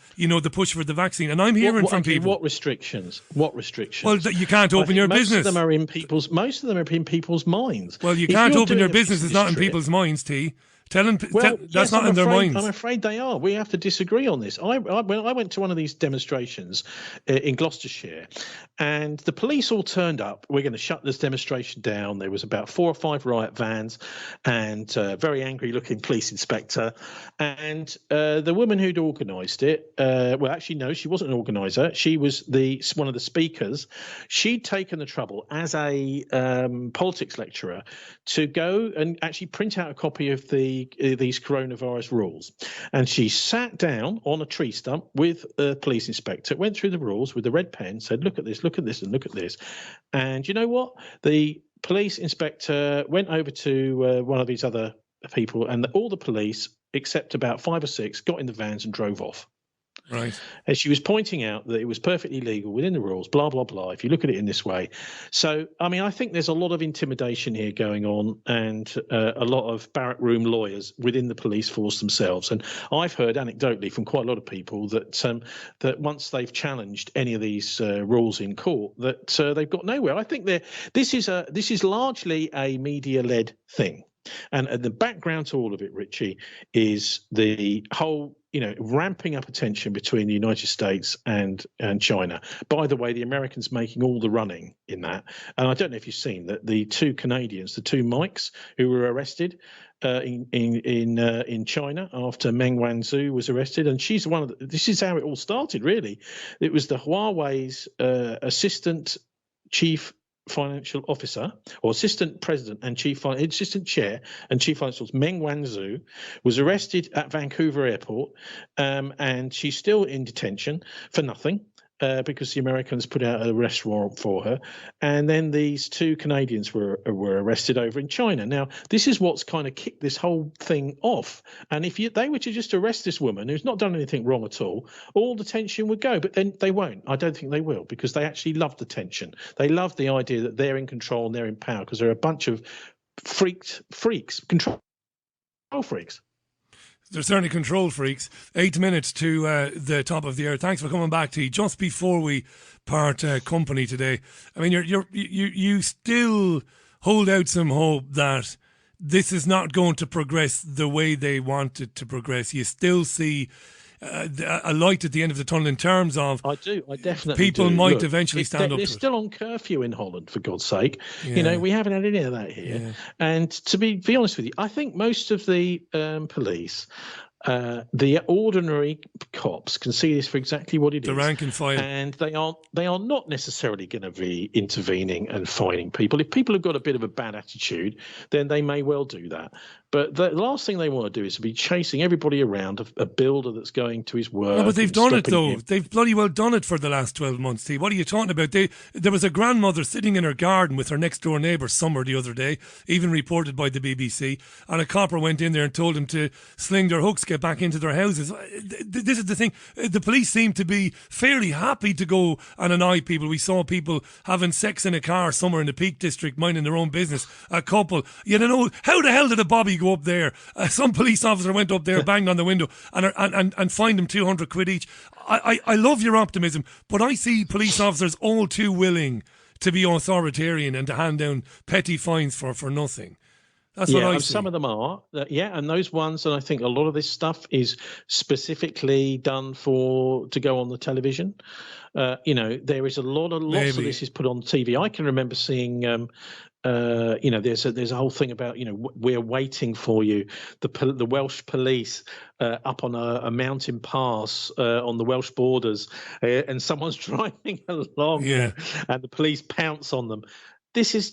push for the vaccine. And I'm hearing from people. What restrictions? What restrictions? Well, you can't open your business. Most of them are in people's minds. Well, you can't open your business. It's not in people's minds, T. Tell them that's not in their minds. I'm afraid they are. We have to disagree on this. I went to one of these demonstrations in Gloucestershire, and the police all turned up. We're going to shut this demonstration down. There was about 4 or 5 riot vans and a very angry-looking police inspector. And the woman who'd organised it, actually, no, she wasn't an organiser. She was one of the speakers. She'd taken the trouble as a politics lecturer to go and actually print out a copy of these coronavirus rules, and she sat down on a tree stump with a police inspector, went through the rules with a red pen, said, look at this, and look at this. And you know what? The police inspector went over to one of these other people, and all the police, except about 5 or 6, got in the vans and drove off. Right. And she was pointing out that it was perfectly legal within the rules, blah, blah, blah, if you look at it in this way. So, I think there's a lot of intimidation here going on, and a lot of barrack room lawyers within the police force themselves. And I've heard anecdotally from quite a lot of people that once they've challenged any of these rules in court, that they've got nowhere. I think this is largely a media-led thing. And the background to all of it, Richie, is the whole ramping up attention between the United States and China. By the way, the Americans making all the running in that. And I don't know if you've seen that the 2 Canadians, the 2 Mikes who were arrested, in China after Meng Wanzhou was arrested, and she's one of this is how it all started. Really, it was the Huawei's assistant chief financial officer, or assistant president and assistant chair and chief financial officer, Meng Wanzhou, was arrested at Vancouver airport, and she's still in detention for nothing. Because the Americans put out an arrest warrant for her, and then these two Canadians were arrested over in China. Now, this is what's kind of kicked this whole thing off. And if they were to just arrest this woman who's not done anything wrong at all the tension would go. But then they won't. I don't think they will, because they actually love the tension. They love the idea that they're in control and they're in power, because they're a bunch of freaks, control freaks. They're certainly control freaks. 8 minutes to the top of the hour. Thanks for coming back, T. Just before we part company today, I mean, you still hold out some hope that this is not going to progress the way they want it to progress. You still see a light at the end of the tunnel in terms of I definitely people do. might Look, eventually stand up they're to still on curfew in Holland, for God's sake. Yeah. You know, we haven't had any of that here. Yeah. And to be honest with you, I think most of the police, the ordinary cops, can see this for exactly what it is. The rank and file. And they are not necessarily going to be intervening and fining people. If people have got a bit of a bad attitude, then they may well do that. But the last thing they want to do is to be chasing everybody around a builder that's going to his work. No, but they've done it, though. Him. They've bloody well done it for the last 12 months, T. What are you talking about? There was a grandmother sitting in her garden with her next-door neighbour, Summer, the other day, even reported by the BBC, and a copper went in there and told them to sling their hooks, get back into their houses. This is the thing. The police seem to be fairly happy to go and annoy people. We saw people having sex in a car somewhere in the Peak District, minding their own business. A couple. You know, how the hell did a bobby go up there? Some police officer went up there, banged on the window, and fined them 200 quid each. I love your optimism, but I see police officers all too willing to be authoritarian and to hand down petty fines for nothing. That's what I see. Some of them are, and those ones, and I think a lot of this stuff is specifically done to go on the television. You know, there is lots of this is put on TV. I can remember seeing. You know, there's a whole thing about, you know, we're waiting for you. The Welsh police up on a mountain pass on the Welsh borders, and someone's driving along, and the police pounce on them. This is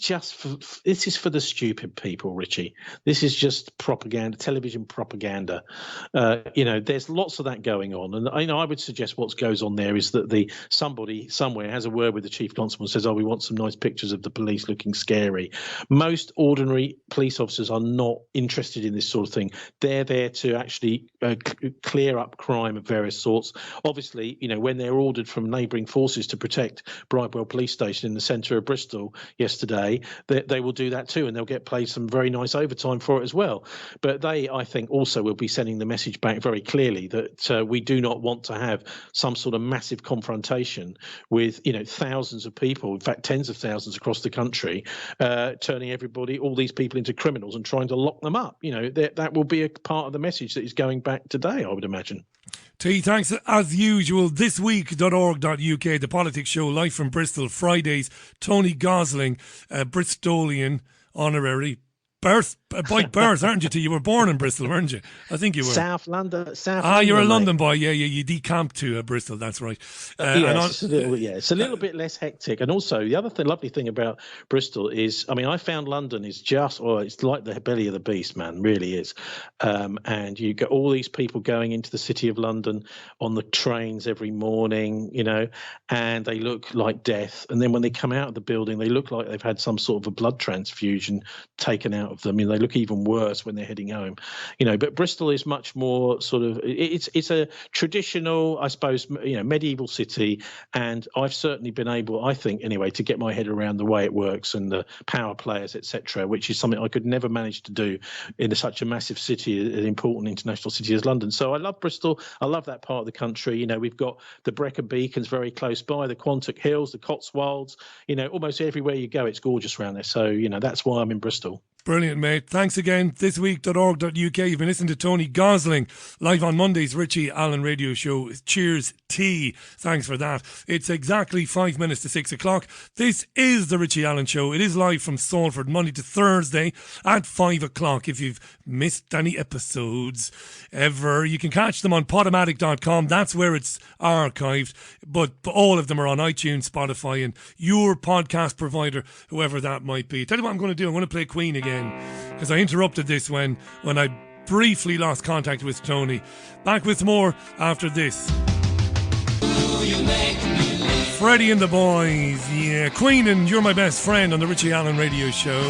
for the stupid people, Richie. This is just propaganda, television propaganda. You know, there's lots of that going on, and I would suggest what goes on there is that somebody somewhere has a word with the chief constable and says, "Oh, we want some nice pictures of the police looking scary." Most ordinary police officers are not interested in this sort of thing. They're there to actually clear up crime of various sorts. Obviously, you know, when they're ordered from neighbouring forces to protect Bridewell Police Station in the centre of Bristol yesterday, they will do that too, and they'll get paid some very nice overtime for it as well. But they, I think, also will be sending the message back very clearly that we do not want to have some sort of massive confrontation with, you know, thousands of people, in fact tens of thousands across the country, turning all these people into criminals and trying to lock them up. You know, that will be a part of the message that is going back today, I would imagine. T, thanks as usual. Thisweek.org.uk, the politics show, live from Bristol, Fridays. Tony Gosling, Bristolian honorary. By birth, aren't you? You were born in Bristol, weren't you? I think you were. South London. You're a London boy. Yeah, you decamped to Bristol. That's right. It's a little bit less hectic. And also, the other lovely thing about Bristol is, I mean, I found London is it's like the belly of the beast, man. Really is. And you get all these people going into the city of London on the trains every morning, you know, and they look like death. And then when they come out of the building, they look like they've had some sort of a blood transfusion taken out of them. You know, they look even worse when they're heading home, you know. But Bristol is much more sort of it's a traditional, I suppose, you know, medieval city, and I've certainly been able, I think anyway, to get my head around the way it works and the power players, etc., which is something I could never manage to do in such a massive city, an important international city as London. So I love Bristol. I love that part of the country. You know, we've got the Brecon Beacons very close by, the Quantock Hills, the Cotswolds. You know, almost everywhere you go, it's gorgeous around there. So, you know, that's why I'm in Bristol. Brilliant, mate. Thanks again. Thisweek.org.uk. You've been listening to Tony Gosling live on Monday's Richie Allen radio show. Cheers, tea. Thanks for that. It's exactly 5 minutes to 6 o'clock. This is the Richie Allen show. It is live from Salford, Monday to Thursday at 5 o'clock. If you've missed any episodes ever, you can catch them on podomatic.com. That's where it's archived. But all of them are on iTunes, Spotify, and your podcast provider, whoever that might be. Tell you what I'm going to do. I'm going to play Queen again, because I interrupted this when I briefly lost contact with Tony. Back with more after this. Freddie and the Boys, yeah. Queen and You're My Best Friend on the Richie Allen radio show.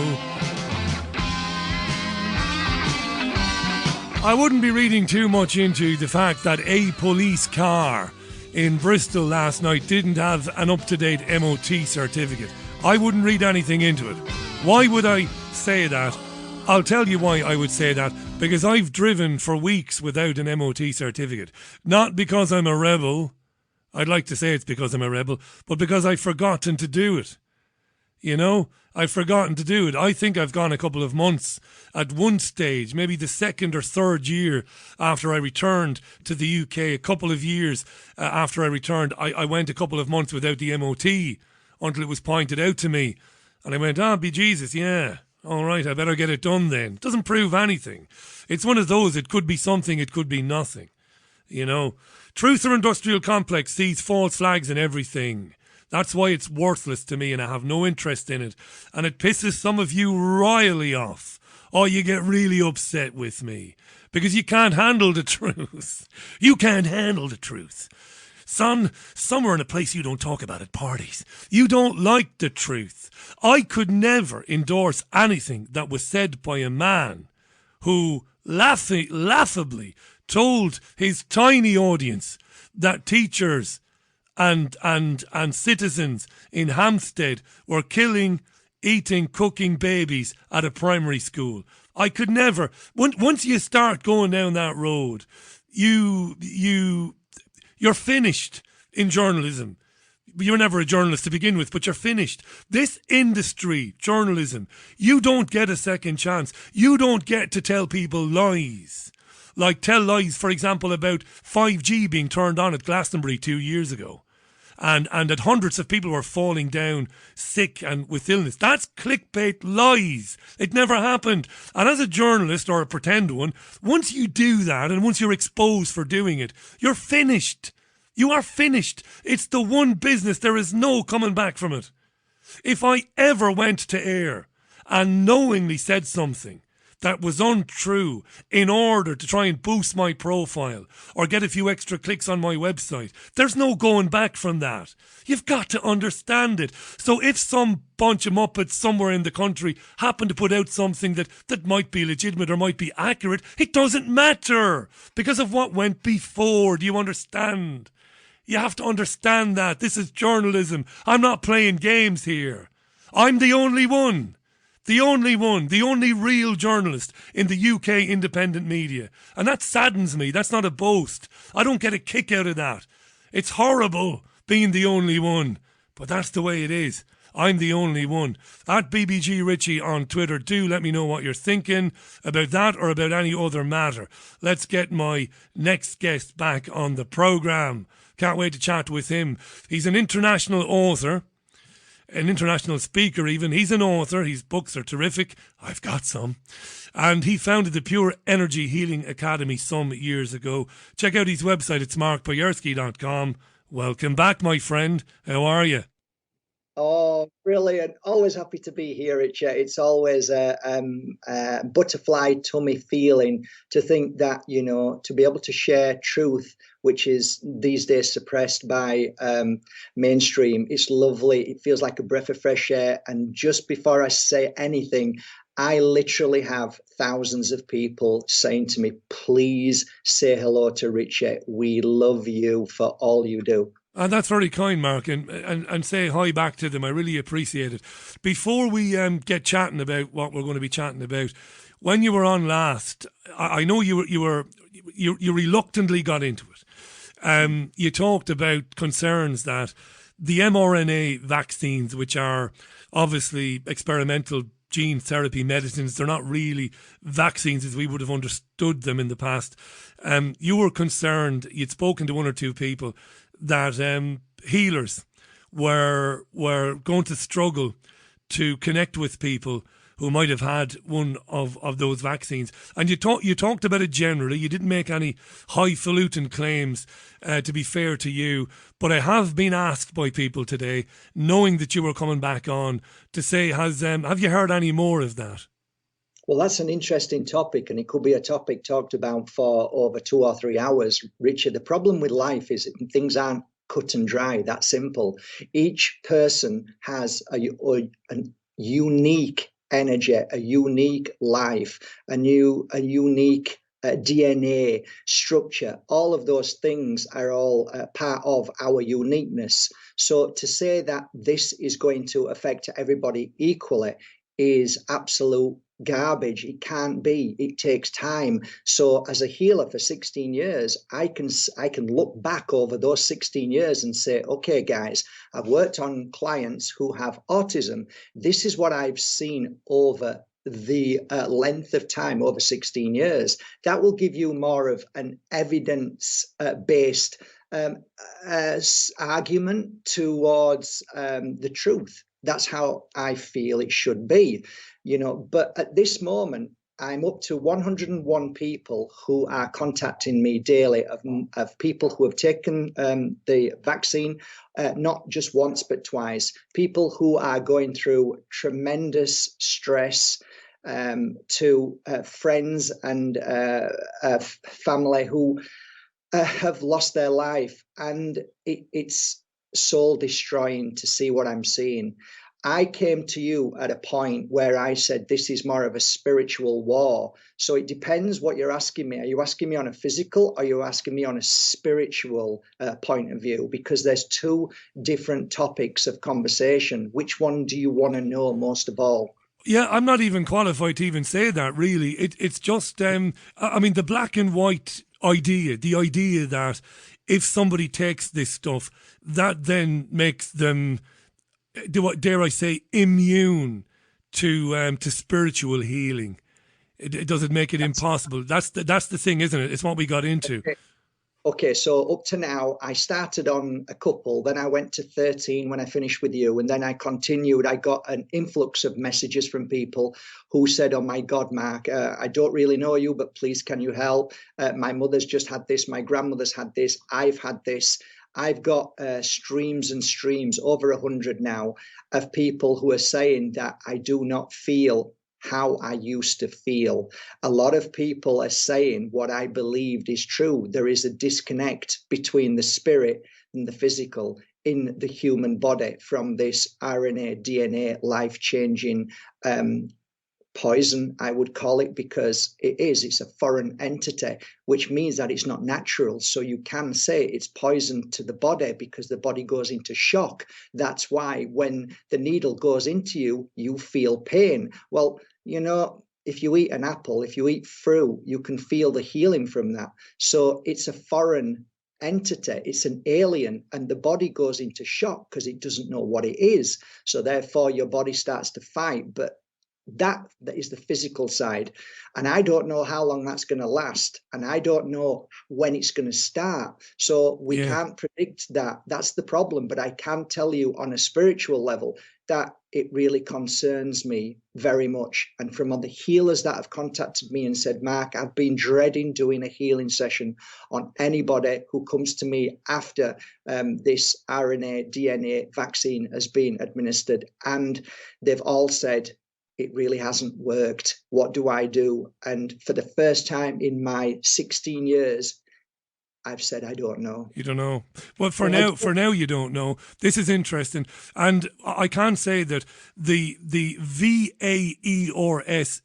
I wouldn't be reading too much into the fact that a police car in Bristol last night didn't have an up-to-date MOT certificate. I wouldn't read anything into it. Why would I say that? I'll tell you why I would say that. Because I've driven for weeks without an MOT certificate. Not because I'm a rebel. I'd like to say it's because I'm a rebel. But because I've forgotten to do it. You know? I've forgotten to do it. I think I've gone a couple of months at one stage, maybe the second or third year after I returned to the UK, a couple of years after I returned, I went a couple of months without the MOT until it was pointed out to me. And I went, be Jesus, yeah. All right, I better get it done then. Doesn't prove anything. It's one of those, it could be something, it could be nothing. You know, Truth or Industrial Complex sees false flags in everything. That's why it's worthless to me and I have no interest in it. And it pisses some of you royally off. Or you get really upset with me. Because you can't handle the truth. You can't handle the truth. Son, somewhere in a place you don't talk about at parties. You don't like the truth. I could never endorse anything that was said by a man who laughably told his tiny audience that teachers and citizens in Hampstead were killing, eating, cooking babies at a primary school. I could never. Once you start going down that road, you're finished in journalism. You were never a journalist to begin with, but you're finished. This industry, journalism, you don't get a second chance. You don't get to tell people lies. Like tell lies, for example, about 5G being turned on at Glastonbury 2 years ago. And that hundreds of people were falling down sick and with illness. That's clickbait lies. It never happened. And as a journalist, or a pretend one, once you do that and once you're exposed for doing it, you're finished. You are finished. It's the one business. There is no coming back from it. If I ever went to air and knowingly said something that was untrue in order to try and boost my profile or get a few extra clicks on my website, there's no going back from that. You've got to understand it. So if some bunch of muppets somewhere in the country happen to put out something that might be legitimate or might be accurate, it doesn't matter because of what went before. Do you understand? You have to understand that. This is journalism. I'm not playing games here. I'm the only one. The only one, the only real journalist in the UK independent media. And that saddens me. That's not a boast. I don't get a kick out of that. It's horrible being the only one. But that's the way it is. I'm the only one. At BBG Richie on Twitter. Do let me know what you're thinking about that or about any other matter. Let's get my next guest back on the programme. Can't wait to chat with him. He's an international author. An international speaker even. He's an author. His books are terrific. I've got some. And he founded the Pure Energy Healing Academy some years ago. Check out his website. It's markpajewski.com. Welcome back, my friend. How are you? Oh, brilliant. Always happy to be here, Richie. It's always a butterfly tummy feeling to think that, you know, to be able to share truth, which is these days suppressed by mainstream. It's lovely. It feels like a breath of fresh air. And just before I say anything, I literally have thousands of people saying to me, please say hello to Richie. We love you for all you do. And that's very kind, Mark, and say hi back to them. I really appreciate it. Before we get chatting about what we're going to be chatting about, when you were on last, I know you reluctantly got into it. You talked about concerns that the mRNA vaccines, which are obviously experimental gene therapy medicines. They're not really vaccines as we would have understood them in the past. You were concerned, you'd spoken to one or two people, that healers were going to struggle to connect with people who might have had one of those vaccines. And you talked about it generally. You didn't make any highfalutin claims, to be fair to you. But I have been asked by people today, knowing that you were coming back on, to say, have you heard any more of that? Well, that's an interesting topic, and it could be a topic talked about for over 2 or 3 hours. Richard, the problem with life is that things aren't cut and dry, that simple. Each person has a unique energy, a unique life, a unique DNA structure. All of those things are all part of our uniqueness. So to say that this is going to affect everybody equally is absolute garbage. It can't be. It takes time. So as a healer for 16 years, I can look back over those 16 years and say, okay, guys, I've worked on clients who have autism. This is what I've seen over the length of time, over 16 years. That will give you more of an evidence-based argument towards the truth. That's how I feel it should be, but at this moment, I'm up to 101 people who are contacting me daily of people who have taken the vaccine, not just once, but twice. People who are going through tremendous stress, to friends and family who have lost their life. And it's soul destroying to see what I'm seeing. I came to you at a point where I said this is more of a spiritual war. So it depends what you're asking me. Are you asking me on a physical, or are you asking me on a spiritual point of view? Because there's two different topics of conversation. Which one do you want to know most of all? Yeah, I'm not even qualified to even say that, really. It's just, the black and white idea, the idea that if somebody takes this stuff, that then makes them, dare I say, immune to spiritual healing. Does it make it impossible? That's the thing, isn't it? It's what we got into. Okay, so up to now, I started on a couple, then I went to 13 when I finished with you, and then I continued. I got an influx of messages from people who said, oh my God, Mark, I don't really know you, but please can you help? My mother's just had this, my grandmother's had this, I've had this. I've got streams and streams, over 100 now, of people who are saying that I do not feel how I used to feel. A lot of people are saying what I believed is true. There is a disconnect between the spirit and the physical in the human body from this RNA, DNA, life-changing poison, I would call it, because it's a foreign entity, which means that it's not natural. So you can say it's poison to the body because the body goes into shock. That's why when the needle goes into you, you feel pain. Well, if you eat an apple, if you eat fruit, you can feel the healing from that. So it's a foreign entity, it's an alien, and the body goes into shock because it doesn't know what it is. So therefore your body starts to fight. But that is the physical side, and I don't know how long that's going to last, and I don't know when it's going to start, so we can't predict that. That's the problem. But I can tell you on a spiritual level that it really concerns me very much. And from other healers that have contacted me and said, Mark, I've been dreading doing a healing session on anybody who comes to me after this RNA DNA vaccine has been administered, and they've all said it really hasn't worked. What do I do? And for the first time in my 16 years, I've said I don't know. You don't know. Well, for now, you don't know. This is interesting, and I can say that the VAERS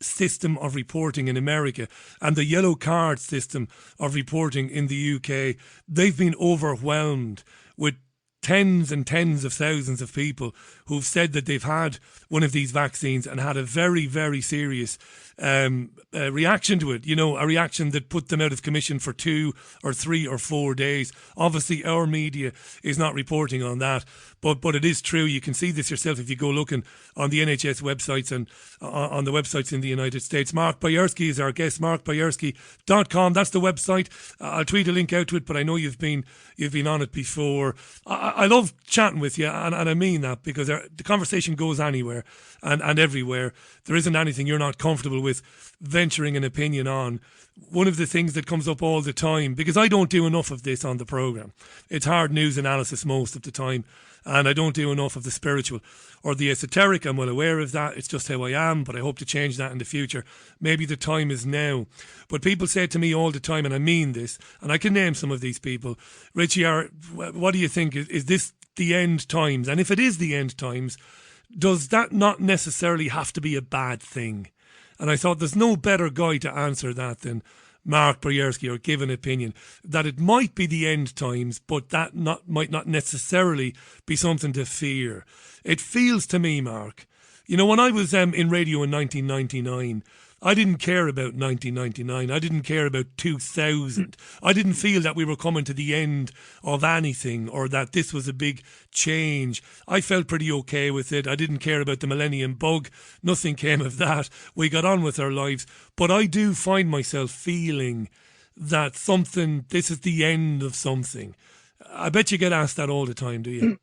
system of reporting in America and the yellow card system of reporting in the UK, they've been overwhelmed with tens and tens of thousands of people who've said that they've had one of these vaccines and had a very, very serious reaction to it. A reaction that put them out of commission for 2 or 3 or 4 days. Obviously, our media is not reporting on that. but it is true. You can see this yourself if you go looking on the NHS websites and on the websites in the United States. Mark Bayerski is our guest, markbayerski.com. That's the website. I'll tweet a link out to it, but I know you've been on it before. I love chatting with you, and I mean that, because the conversation goes anywhere and everywhere. There isn't anything you're not comfortable with venturing an opinion on. One of the things that comes up all the time, because I don't do enough of this on the programme, it's hard news analysis most of the time, and I don't do enough of the spiritual or the esoteric. I'm well aware of that. It's just how I am, but I hope to change that in the future. Maybe the time is now. But people say to me all the time, and I mean this, and I can name some of these people, Richie, what do you think? Is this the end times? And if it is the end times, does that not necessarily have to be a bad thing? And I thought there's no better guy to answer that than Mark Bayerski, or give an opinion that it might be the end times, but that might not necessarily be something to fear. It feels to me, Mark, when I was in radio in 1999, I didn't care about 1999. I didn't care about 2000. I didn't feel that we were coming to the end of anything, or that this was a big change. I felt pretty okay with it. I didn't care about the millennium bug. Nothing came of that. We got on with our lives. But I do find myself feeling that this is the end of something. I bet you get asked that all the time, do you?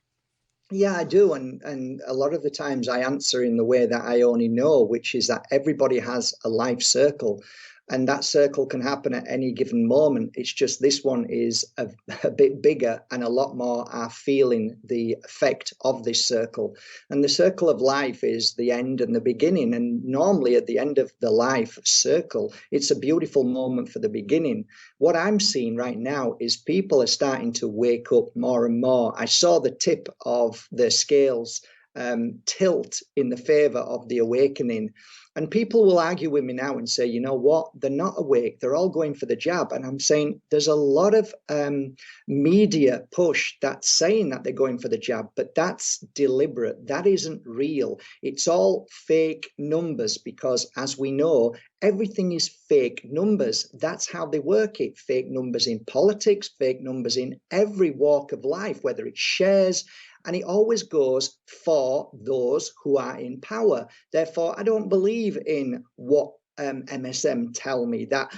Yeah, I do. And a lot of the times I answer in the way that I only know, which is that everybody has a life circle. And that circle can happen at any given moment. It's just this one is a bit bigger, and a lot more are feeling the effect of this circle. And the circle of life is the end and the beginning. And normally at the end of the life circle, it's a beautiful moment for the beginning. What I'm seeing right now is people are starting to wake up more and more. I saw the tip of the scales tilt in the favor of the awakening. And people will argue with me now and say, you know what, they're not awake. They're all going for the jab. And I'm saying there's a lot of media push that's saying that they're going for the jab, but that's deliberate. That isn't real. It's all fake numbers, because as we know, everything is fake numbers. That's how they work it. Fake numbers in politics, fake numbers in every walk of life, whether it's shares. And it always goes for those who are in power. Therefore, I don't believe in what MSM tell me, that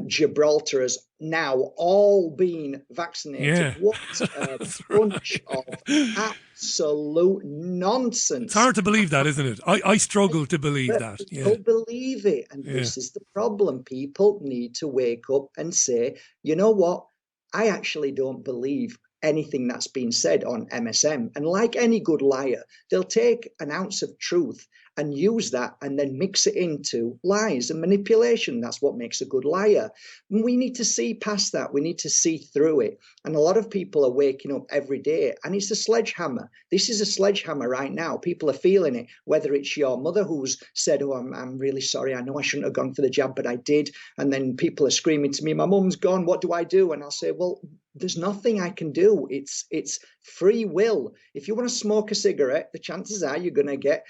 Gibraltar has now all been vaccinated. Yeah. What a bunch of absolute nonsense. It's hard to believe that, isn't it? I struggle to believe that. People believe it. And this is the problem. People need to wake up and say, you know what? I actually don't believe anything that's been said on MSM. And like any good liar, they'll take an ounce of truth and use that and then mix it into lies and manipulation. That's what makes a good liar. And we need to see past that. We need to see through it. And a lot of people are waking up every day, and it's a sledgehammer. This is a sledgehammer right now. People are feeling it, whether it's your mother who's said, oh, I'm really sorry. I know I shouldn't have gone for the jab, but I did. And then people are screaming to me, my mum's gone. What do I do? And I'll say, well, there's nothing I can do. It's free will. If you want to smoke a cigarette, the chances are you're going to get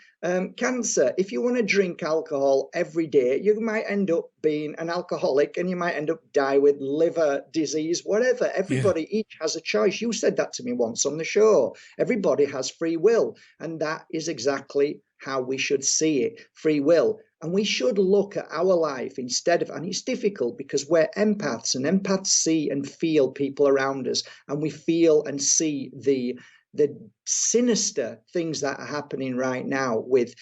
cancer. If you want to drink alcohol every day, you might end up being an alcoholic, and you might end up die with liver disease, whatever. Everybody each has a choice. You said that to me once on the show. Everybody has free will, and that is exactly how we should see it, free will. And we should look at our life instead of, and it's difficult because we're empaths, and empaths see and feel people around us, and we feel and see the sinister things that are happening right now with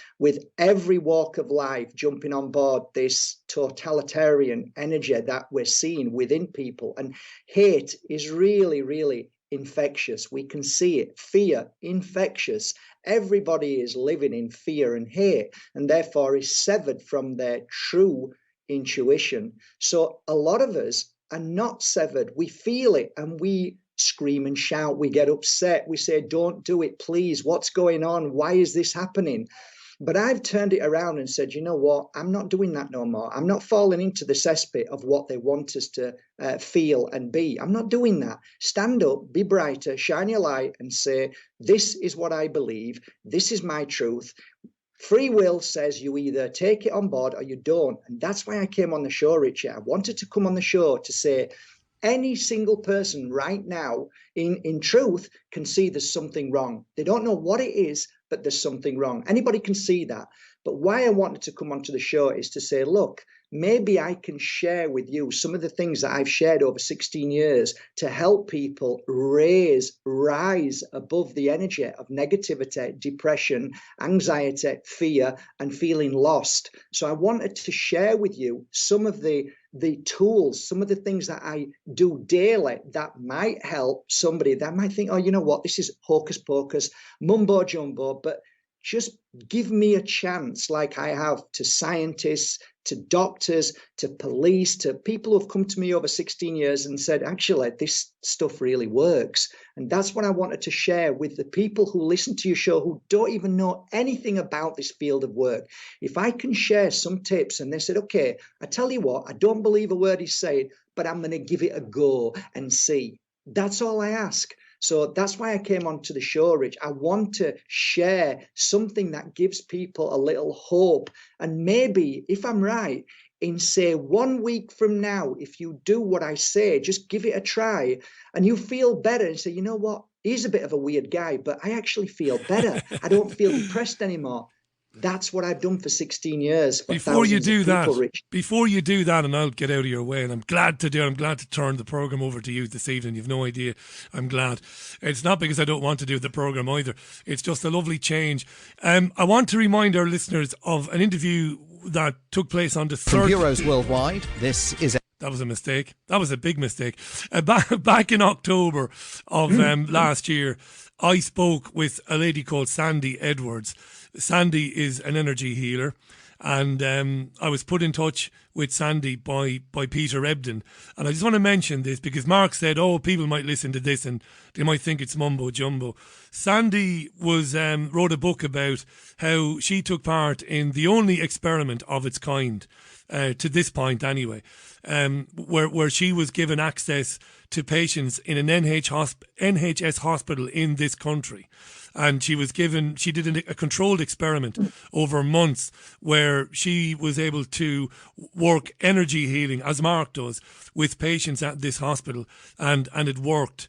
every walk of life jumping on board this totalitarian energy that we're seeing within people. And hate is really, really infectious. We can see it. Fear, infectious. Everybody is living in fear and hate, and therefore is severed from their true intuition. So a lot of us are not severed. We feel it, and we scream and shout. We get upset. We say, don't do it, please. What's going on? Why is this happening? But I've turned it around and said, you know what? I'm not doing that no more. I'm not falling into the cesspit of what they want us to feel and be. I'm not doing that. Stand up, be brighter, shine your light, and say, this is what I believe. This is my truth. Free will says you either take it on board or you don't. And that's why I came on the show, Richie. I wanted to come on the show to say, Any single person right now, in truth, can see there's something wrong. They don't know what it is, but there's something wrong. Anybody can see that. But why I wanted to come onto the show is to say, look, maybe I can share with you some of the things that I've shared over 16 years to help people rise above the energy of negativity, depression, anxiety, fear, and feeling lost. So I wanted to share with you some of the tools, some of the things that I do daily that might help somebody that might think, oh, you know what, this is hocus pocus, mumbo jumbo, but just give me a chance, like I have to scientists, to doctors, to police, to people who have come to me over 16 years and said, actually, this stuff really works. And that's what I wanted to share with the people who listen to your show who don't even know anything about this field of work. If I can share some tips and they said, okay, I tell you what, I don't believe a word he's saying, but I'm going to give it a go and see. That's all I ask. So that's why I came onto the show, Rich. I want to share something that gives people a little hope. And maybe, if I'm right, in say 1 week from now, if you do what I say, just give it a try and you feel better and say, you know what, he's a bit of a weird guy, but I actually feel better. I don't feel depressed anymore. That's what I've done for 16 years. Before you do that, and I'll get out of your way, and I'm glad to turn the programme over to you this evening. You've no idea. I'm glad. It's not because I don't want to do the programme either. It's just a lovely change. I want to remind our listeners of an interview that took place on the 3rd. From Bureaus Worldwide, this is... That was a mistake. That was a big mistake. Back in October of last year, I spoke with a lady called Sandy Edwards. Sandy is an energy healer, and I was put in touch with Sandy by Peter Ebden. And I just want to mention this because Mark said, oh, people might listen to this and they might think it's mumbo jumbo. Sandy wrote a book about how she took part in the only experiment of its kind, to this point anyway, where she was given access to patients in an NHS hospital in this country. And she did a controlled experiment over months where she was able to work energy healing, as Mark does, with patients at this hospital. And it worked.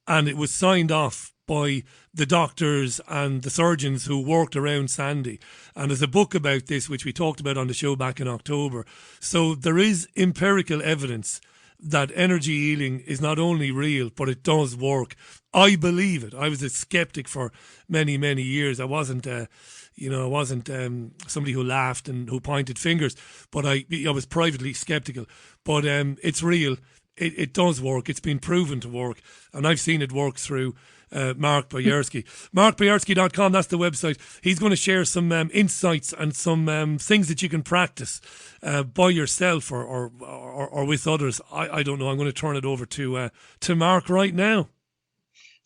And it was signed off by the doctors and the surgeons who worked around Sandy. And there's a book about this, which we talked about on the show back in October. So there is empirical evidence that energy healing is not only real, but it does work. I believe it. I was a skeptic for many, many years. I wasn't somebody who laughed and who pointed fingers, but I was privately skeptical. But it's real. It does work. It's been proven to work. And I've seen it work through Mark Boyarsky. MarkBoyarsky.com, that's the website. He's going to share some insights and some things that you can practice by yourself or with others. I don't know. I'm going to turn it over to Mark right now.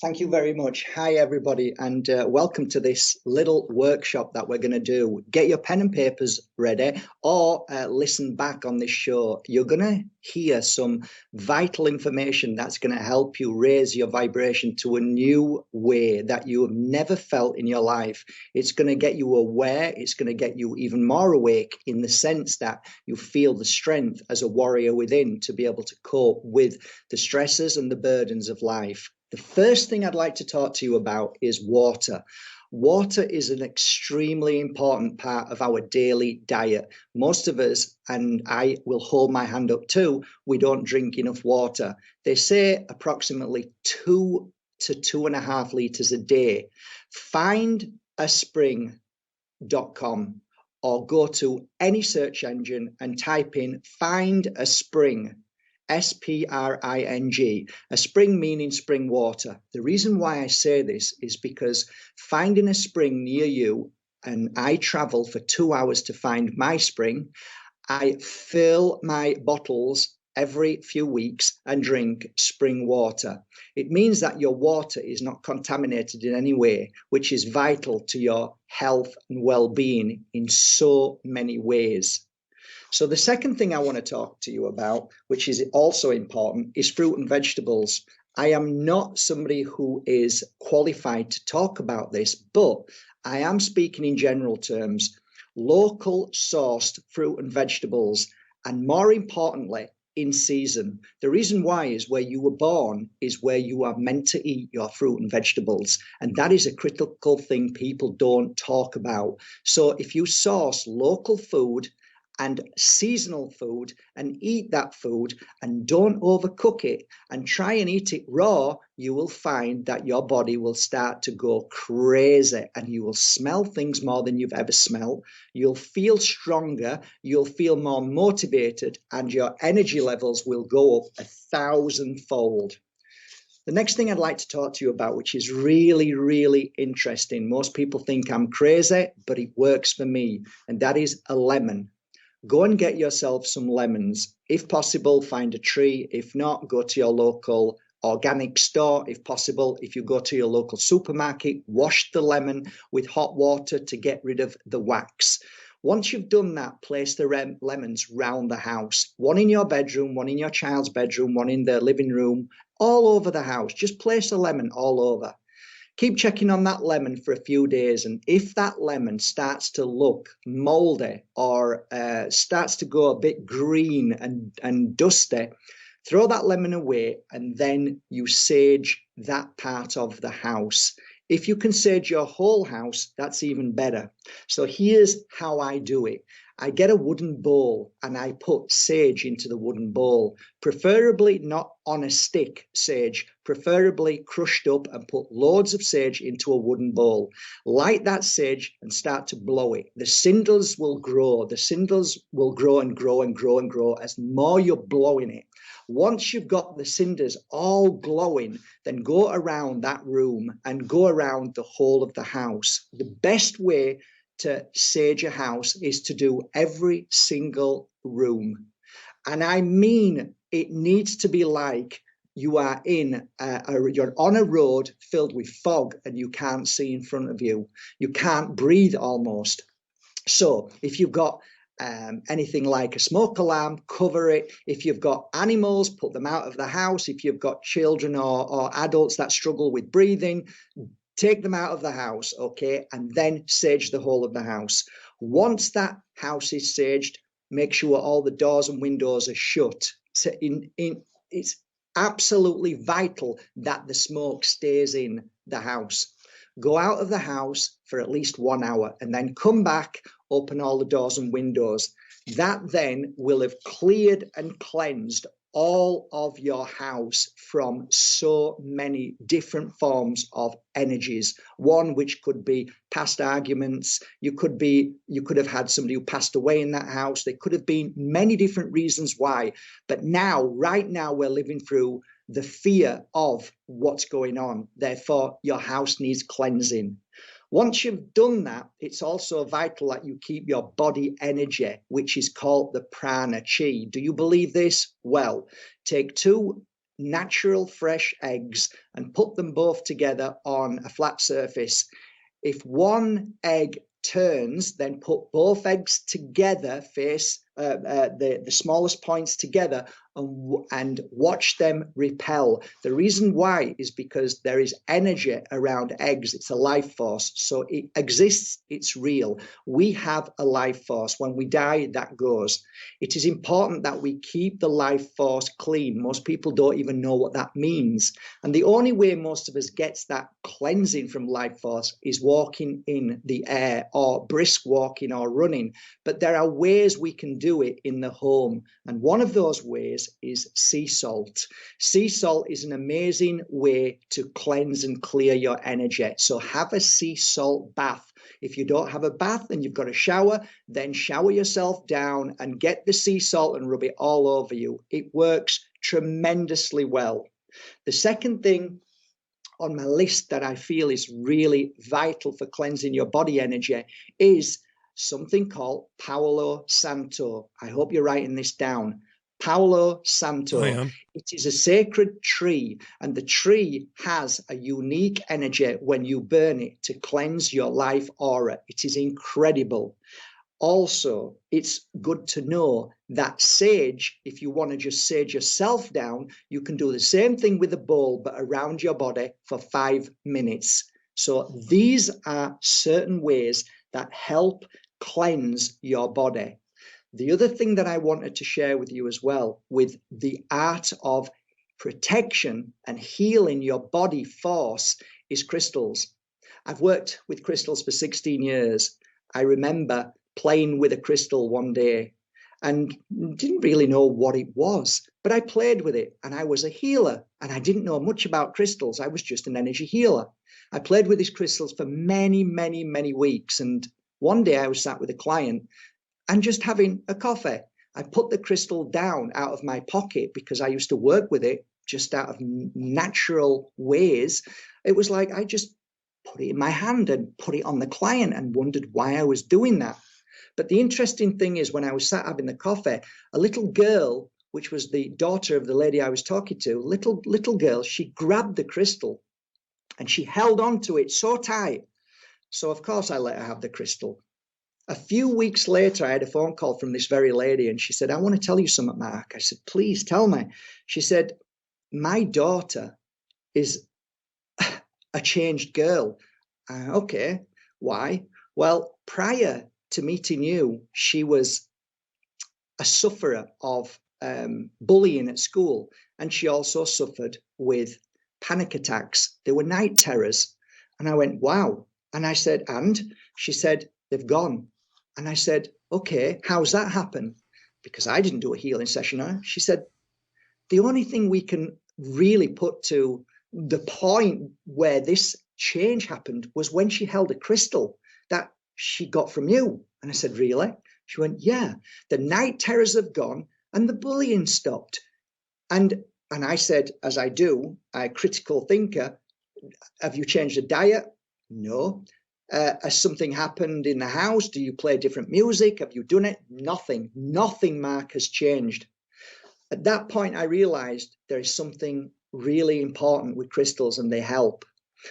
Thank you very much. Hi, everybody, and welcome to this little workshop that we're going to do. Get your pen and papers ready or listen back on this show. You're going to hear some vital information that's going to help you raise your vibration to a new way that you have never felt in your life. It's going to get you aware. It's going to get you even more awake in the sense that you feel the strength as a warrior within to be able to cope with the stresses and the burdens of life. The first thing I'd like to talk to you about is water. Water is an extremely important part of our daily diet. Most of us, and I will hold my hand up too, we don't drink enough water. They say approximately 2 to 2.5 litres a day. Find a spring.com or go to any search engine and type in find a spring. S-P-R-I-N-G, a spring meaning spring water. The reason why I say this is because finding a spring near you, and I travel for 2 hours to find my spring, I fill my bottles every few weeks and drink spring water. It means that your water is not contaminated in any way, which is vital to your health and well-being in so many ways. So the second thing I want to talk to you about, which is also important, is fruit and vegetables. I am not somebody who is qualified to talk about this, but I am speaking in general terms. Local sourced fruit and vegetables, and more importantly, in season. The reason why is where you were born is where you are meant to eat your fruit and vegetables. And that is a critical thing people don't talk about. So if you source local food and seasonal food and eat that food and don't overcook it and try and eat it raw, you will find that your body will start to go crazy and you will smell things more than you've ever smelled. You'll feel stronger, you'll feel more motivated, and your energy levels will go up 1,000-fold. The next thing I'd like to talk to you about, which is really, really interesting. Most people think I'm crazy, but it works for me, and that is a lemon. Go and get yourself some lemons. If possible, find a tree. If not, go to your local organic store. If possible, if you go to your local supermarket, wash the lemon with hot water to get rid of the wax. Once you've done that, place the lemons round the house. One in your bedroom, one in your child's bedroom, one in the living room, all over the house. Just place a lemon all over. Keep checking on that lemon for a few days, and if that lemon starts to look moldy or starts to go a bit green and dusty, throw that lemon away, and then you sage that part of the house. If you can sage your whole house, that's even better. So here's how I do it. I get a wooden bowl and I put sage into the wooden bowl, preferably not on a stick sage, preferably crushed up, and put loads of sage into a wooden bowl. Light that sage and start to blow it. The cinders will grow. The cinders will grow and grow and grow and grow as more you're blowing it. Once you've got the cinders all glowing, then go around that room and go around the whole of the house. The best way to sage a house is to do every single room. And I mean, it needs to be like you are you're on a road filled with fog and you can't see in front of you. You can't breathe almost. So if you've got anything like a smoke alarm, cover it. If you've got animals, put them out of the house. If you've got children or adults that struggle with breathing, take them out of the house, okay? And then sage the whole of the house. Once that house is saged, make sure all the doors and windows are shut. So it's absolutely vital that the smoke stays in the house. Go out of the house for at least 1 hour and then come back, open all the doors and windows. That then will have cleared and cleansed all of your house from so many different forms of energies. One which could be past arguments. You could have had somebody who passed away in that house. There could have been many different reasons why. But now, right now, we're living through the fear of what's going on. Therefore, your house needs cleansing. Once you've done that, it's also vital that you keep your body energy, which is called the prana chi. Do you believe this? Well, take 2 natural fresh eggs and put them both together on a flat surface. If one egg turns, then put both eggs together, face the smallest points together, and watch them repel. The reason why is because there is energy around eggs. It's a life force. So it exists. It's real. We have a life force. When we die, that goes. It is important that we keep the life force clean. Most people don't even know what that means. And the only way most of us gets that cleansing from life force is walking in the air or brisk walking or running. But there are ways we can do it in the home. And one of those ways is sea salt. Sea salt is an amazing way to cleanse and clear your energy. So have a sea salt bath. If you don't have a bath and you've got a shower, then shower yourself down and get the sea salt and rub it all over you. It works tremendously well. The second thing on my list that I feel is really vital for cleansing your body energy is something called Palo Santo. I hope you're writing this down. Palo Santo. I am. It is a sacred tree, and the tree has a unique energy when you burn it to cleanse your life aura. It is incredible. Also, it's good to know that sage, if you want to just sage yourself down, you can do the same thing with a bowl, but around your body for 5 minutes. So these are certain ways that help cleanse your body. The other thing that I wanted to share with you as well, with the art of protection and healing your body force, is crystals. I've worked with crystals for 16 years. I remember playing with a crystal one day and didn't really know what it was, but I played with it and I was a healer and I didn't know much about crystals. I was just an energy healer. I played with these crystals for many, many, many weeks. And one day I was sat with a client and just having a coffee. I put the crystal down out of my pocket because I used to work with it just out of natural ways. It was like I just put it in my hand and put it on the client and wondered why I was doing that. But the interesting thing is, when I was sat having the coffee, a little girl, which was the daughter of the lady I was talking to, little girl, she grabbed the crystal and she held on to it so tight. So of course I let her have the crystal. A few weeks later, I had a phone call from this very lady and she said, I want to tell you something, Mark. I said, please tell me. She said, my daughter is a changed girl. Okay, why? Well, prior to meeting you, she was a sufferer of bullying at school, and she also suffered with panic attacks. They were night terrors. And I went, wow. And I said, and? She said, they've gone. And I said, okay, how's that happen? Because I didn't do a healing session on her. She said, the only thing we can really put to the point where this change happened was when she held a crystal that she got from you. And I said, really? She went, yeah, the night terrors have gone and the bullying stopped. And I said, as I do, a critical thinker, have you changed the diet? No. Has something happened in the house? Do you play different music? Have you done it? Nothing, Mark, has changed. At that point, I realized there is something really important with crystals and they help.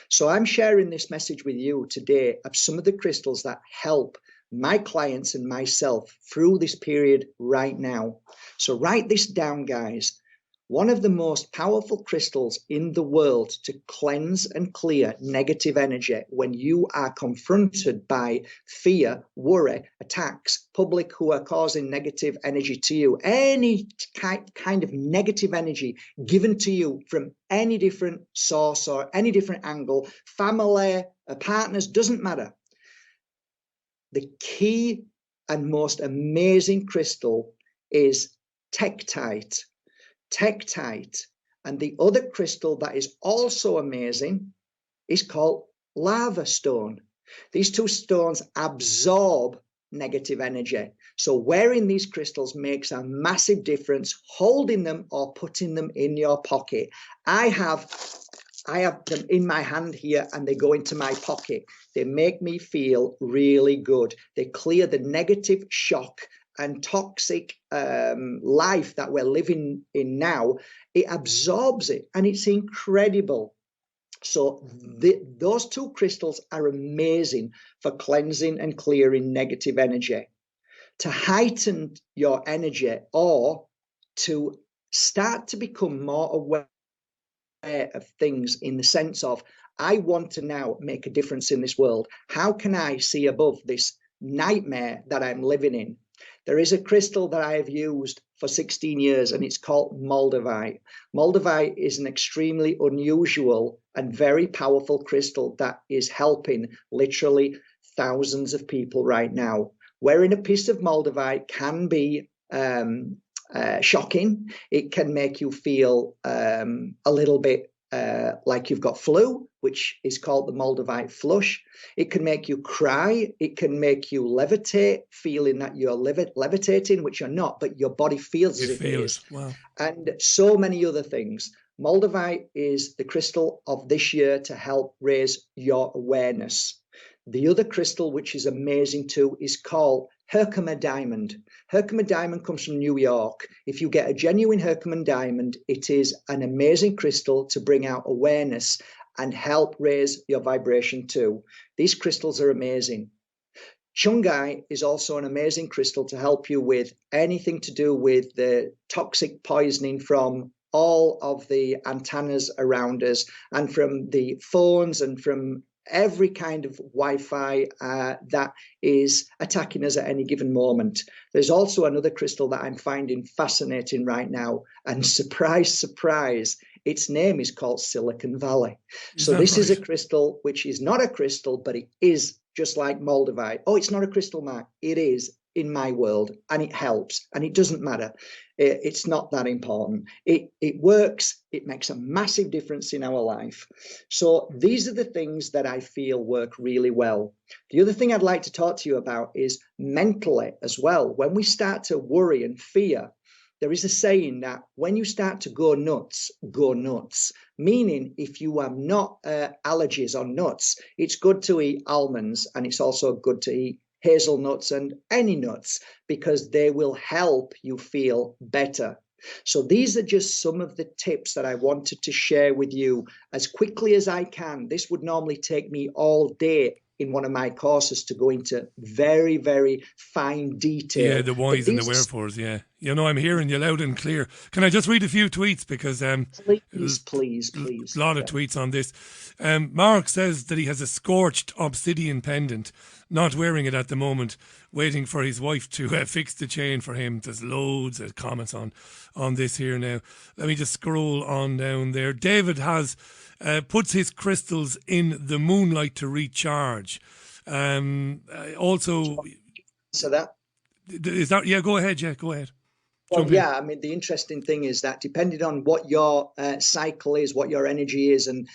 So I'm sharing this message with you today of some of the crystals that help my clients and myself through this period right now. So write this down, guys. One of the most powerful crystals in the world to cleanse and clear negative energy when you are confronted by fear, worry, attacks, public who are causing negative energy to you, any kind of negative energy given to you from any different source or any different angle, family, partners, doesn't matter. The key and most amazing crystal is Tektite. Tektite. And the other crystal that is also amazing is called lava stone. These two stones absorb negative energy. So wearing these crystals makes a massive difference, holding them or putting them in your pocket. I have them in my hand here and they go into my pocket. They make me feel really good. They clear the negative shock and toxic life that we're living in now. It absorbs it and it's incredible. So those two crystals are amazing for cleansing and clearing negative energy. To heighten your energy or to start to become more aware of things in the sense of, I want to now make a difference in this world. How can I see above this nightmare that I'm living in? There is a crystal that I have used for 16 years and it's called Moldavite. Moldavite is an extremely unusual and very powerful crystal that is helping literally thousands of people right now. Wearing a piece of Moldavite can be shocking. It can make you feel a little bit like you've got flu, which is called the Moldavite flush. It can make you cry. It can make you levitate, feeling that you're levitating, which you're not, but your body feels as if it is. Wow. And so many other things. Moldavite is the crystal of this year to help raise your awareness. The other crystal, which is amazing too, is called Herkimer diamond. Herkimer diamond comes from New York. If you get a genuine Herkimer diamond, it is an amazing crystal to bring out awareness and help raise your vibration too. These crystals are amazing. Chungai is also an amazing crystal to help you with anything to do with the toxic poisoning from all of the antennas around us and from the phones and from every kind of Wi-Fi that is attacking us at any given moment. There's also another crystal that I'm finding fascinating right now, and surprise, surprise, its name is called Silicon Valley. So this is a crystal which is not a crystal, but it is just like Moldavite. Oh, it's not a crystal, Mark. It is in my world, and it helps, and it doesn't matter. It's not that important. It works. It makes a massive difference in our life. So these are the things that I feel work really well. The other thing I'd like to talk to you about is mentally as well. When we start to worry and fear, there is a saying that when you start to go nuts, meaning if you have not allergies on nuts, it's good to eat almonds, and it's also good to eat hazelnuts and any nuts, because they will help you feel better. So these are just some of the tips that I wanted to share with you as quickly as I can. This would normally take me all day in one of my courses to go into very, very fine detail. Yeah, the whys and the wherefores, yeah. You know, I'm hearing you loud and clear. Can I just read a few tweets? Because please. A lot of tweets on this. Mark says that he has a scorched obsidian pendant, not wearing it at the moment, waiting for his wife to fix the chain for him. There's loads of comments on this here now. Let me just scroll on down there. David has puts his crystals in the moonlight to recharge. Also, so that is that, yeah, go ahead. Well, yeah, I mean, the interesting thing is that depending on what your cycle is, what your energy is, and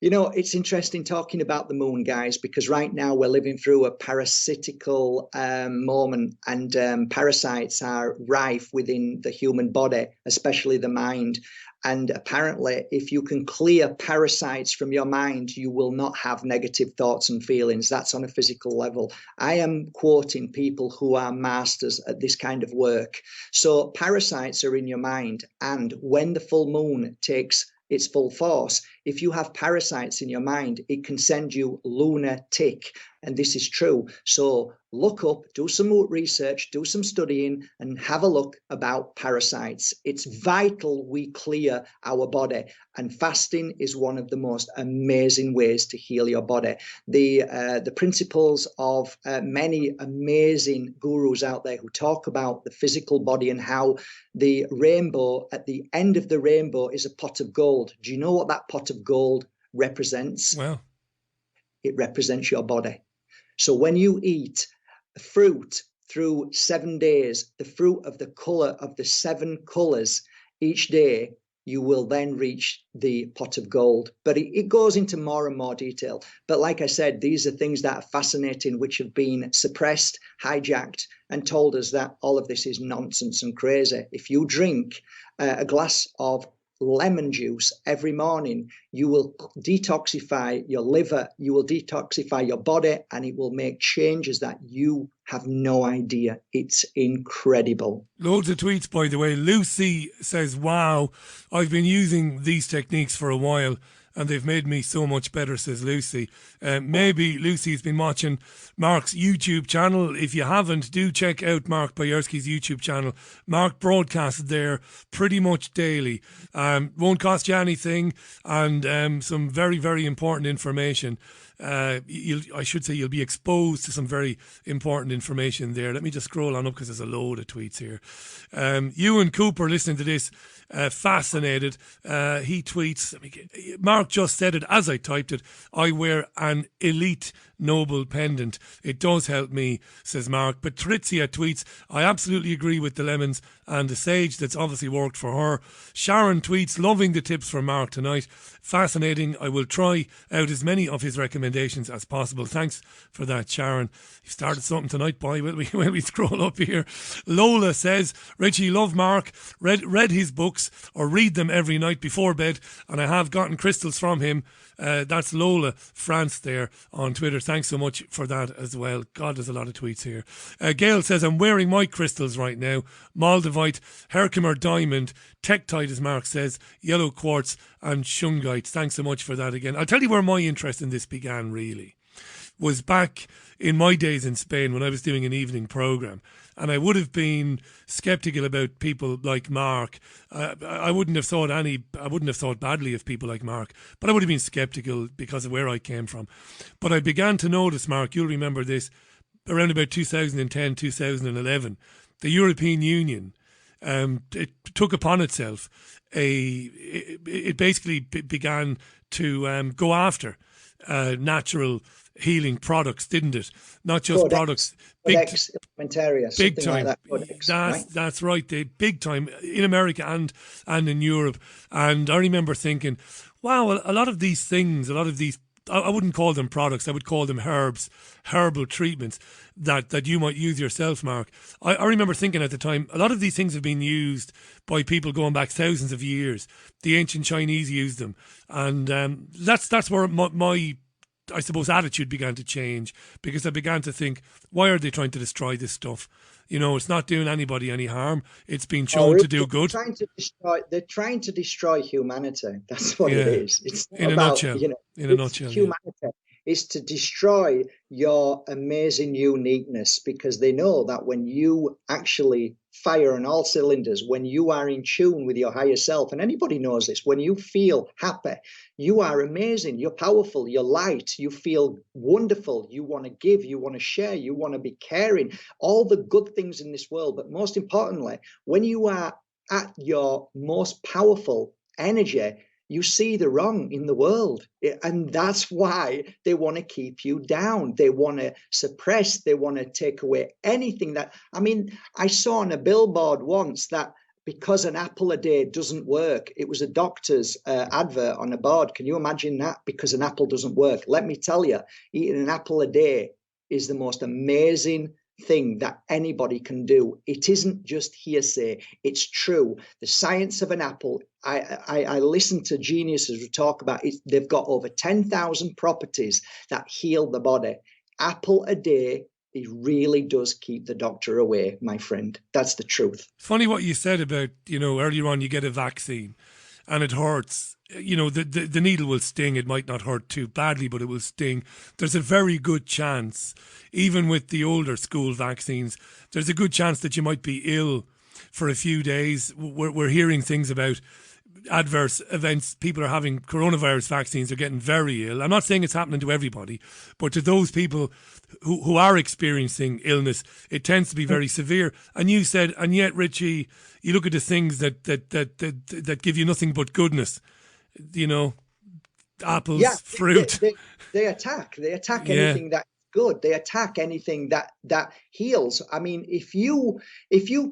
you know, it's interesting talking about the moon, guys, because right now we're living through a parasitical moment, and parasites are rife within the human body, especially the mind. And apparently, if you can clear parasites from your mind, you will not have negative thoughts and feelings. That's on a physical level. I am quoting people who are masters at this kind of work. So parasites are in your mind. And when the full moon takes its full force, if you have parasites in your mind, it can send you lunatic. And this is true. So look up, do some research, do some studying, and have a look about parasites. It's vital we clear our body. And fasting is one of the most amazing ways to heal your body. The principles of many amazing gurus out there who talk about the physical body and how the rainbow, at the end of the rainbow, is a pot of gold. Do you know what that pot of gold represents? Well, it represents your body. So when you eat fruit through 7 days, the fruit of the color of the 7 colors each day, you will then reach the pot of gold. But it goes into more and more detail. But like I said, these are things that are fascinating, which have been suppressed, hijacked, and told us that all of this is nonsense and crazy. If you drink a glass of lemon juice every morning, you will detoxify your liver, you will detoxify your body, and it will make changes that you have no idea. It's incredible. Loads of tweets, by the way. Lucy says, wow, I've been using these techniques for a while and they've made me so much better, says Lucy. Maybe Lucy's been watching Mark's YouTube channel. If you haven't, do check out Mark Boyerski's YouTube channel. Mark broadcasts there pretty much daily. Won't cost you anything, and some very, very important information. I should say you'll be exposed to some very important information there. Let me just scroll on up because there's a load of tweets here. Ewan Cooper, listening to this, fascinated. He tweets, Mark just said it as I typed it, I wear an elite noble pendant. It does help me, says Mark. Patrizia tweets, I absolutely agree with the lemons and the sage. That's obviously worked for her. Sharon tweets, loving the tips from Mark tonight. Fascinating. I will try out as many of his recommendations as possible. Thanks for that, Sharon. You started something tonight, boy. Will we scroll up here? Lola says, Richie, love Mark. Read his books or read them every night before bed, and I have gotten crystals from him. That's Lola France there on Twitter. Thanks so much for that as well. God, there's a lot of tweets here. Gail says, I'm wearing my crystals right now. Moldavite, Herkimer Diamond, Tektite, as Mark says, Yellow Quartz and Shungite. Thanks so much for that again. I'll tell you where my interest in this began, really. Was back in my days in Spain when I was doing an evening programme. and I would have been skeptical about people like Mark. I wouldn't have thought badly of people like Mark, but I would have been skeptical because of where I came from. But I began to notice, Mark, you'll remember this, around about 2010, 2011, the European Union, it took upon itself it basically began to go after natural healing products, didn't it? Not just products. Big time. Like that, that's right. They big time in America and in Europe. And I remember thinking, wow, a lot of these things, I wouldn't call them products, I would call them herbal treatments that you might use yourself, Mark. I remember thinking at the time, a lot of these things have been used by people going back thousands of years. The ancient Chinese used them. And that's where my I suppose, attitude began to change, because I began to think, why are they trying to destroy this stuff? You know, it's not doing anybody any harm. It's been shown to do good. They're trying to destroy humanity. That's what it is. It's in a nutshell. In a nutshell, humanity is to destroy your amazing uniqueness, because they know that when you actually fire on all cylinders, when you are in tune with your higher self, and anybody knows this, when you feel happy, you are amazing, you're powerful, you're light, you feel wonderful, you want to give, you want to share, you want to be caring, all the good things in this world. But most importantly, when you are at your most powerful energy, you see the wrong in the world. And that's why they want to keep you down. They want to suppress. They want to take away anything that, I mean, I saw on a billboard once that because an apple a day doesn't work, it was a doctor's advert on a board. Can you imagine that? Because an apple doesn't work. Let me tell you, eating an apple a day is the most amazing thing that anybody can do. It isn't just hearsay, it's true. The science of an apple, I listen to geniuses who talk about it. They've got over 10,000 properties that heal the body. Apple a day, it really does keep the doctor away, my friend. That's the truth. Funny what you said about, earlier on you get a vaccine and it hurts. The needle will sting. It might not hurt too badly, but it will sting. There's a very good chance, even with the older school vaccines, there's a good chance that you might be ill for a few days. We're hearing things about adverse events. People are having coronavirus vaccines, are getting very ill. I'm not saying it's happening to everybody, but to those people who are experiencing illness, it tends to be very severe. And you said, and yet, Richie, you look at the things that give you nothing but goodness. Apples, fruit. They attack anything that's good. They attack anything that heals. I mean, if you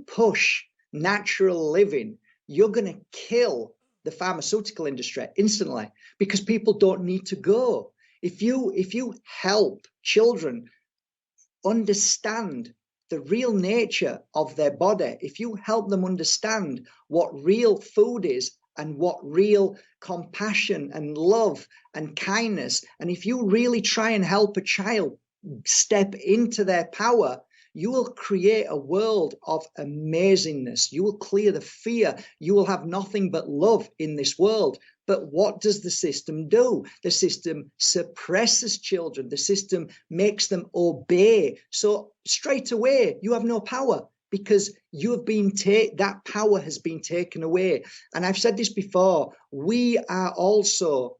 push natural living, you're going to kill the pharmaceutical industry instantly, because people don't need to go. If you help children understand the real nature of their body, if you help them understand what real food is and what real compassion and love and kindness, and if you really try and help a child step into their power, you will create a world of amazingness. You will clear the fear. You will have nothing but love in this world. But what does the system do? The system suppresses children. The system makes them obey. So straight away, you have no power, because you have been that power has been taken away. And I've said this before. We are also,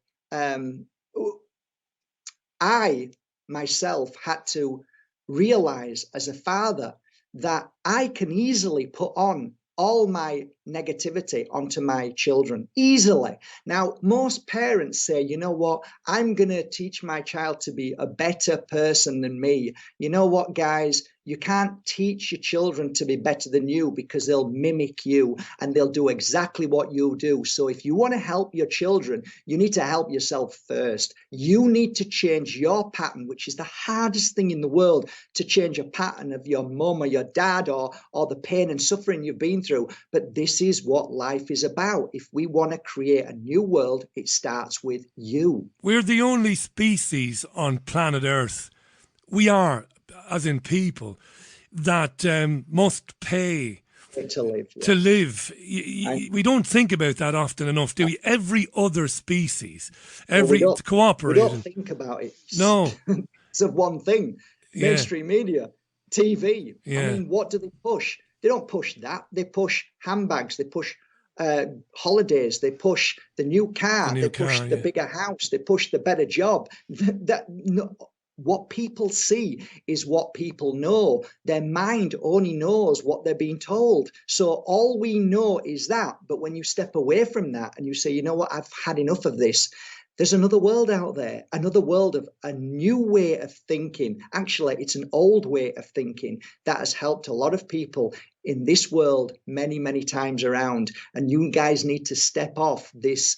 I myself had to realize as a father that I can easily put on all my negativity onto my children easily. Now, most parents say, you know what, I'm going to teach my child to be a better person than me. You know what, guys? You can't teach your children to be better than you, because they'll mimic you and they'll do exactly what you do. So if you want to help your children, you need to help yourself first. You need to change your pattern, which is the hardest thing in the world, to change a pattern of your mum or your dad or the pain and suffering you've been through. But this is what life is about. If we want to create a new world, it starts with you. We're the only species on planet Earth. We are, as in people, that must pay to live. Yeah. To live. We don't think about that often enough, do we? Every other species, cooperate. We don't think about it. No. It's of one thing. Mainstream media. TV. Yeah. I mean, what do they push? They don't push that. They push handbags. They push holidays. They push the new car. They push the bigger house. They push the better job. What people see is what people know. Their mind only knows what they're being told. So all we know is that. But when you step away from that and you say, you know what, I've had enough of this, there's another world out there, another world of a new way of thinking. Actually, it's an old way of thinking that has helped a lot of people in this world many, many times around. And you guys need to step off this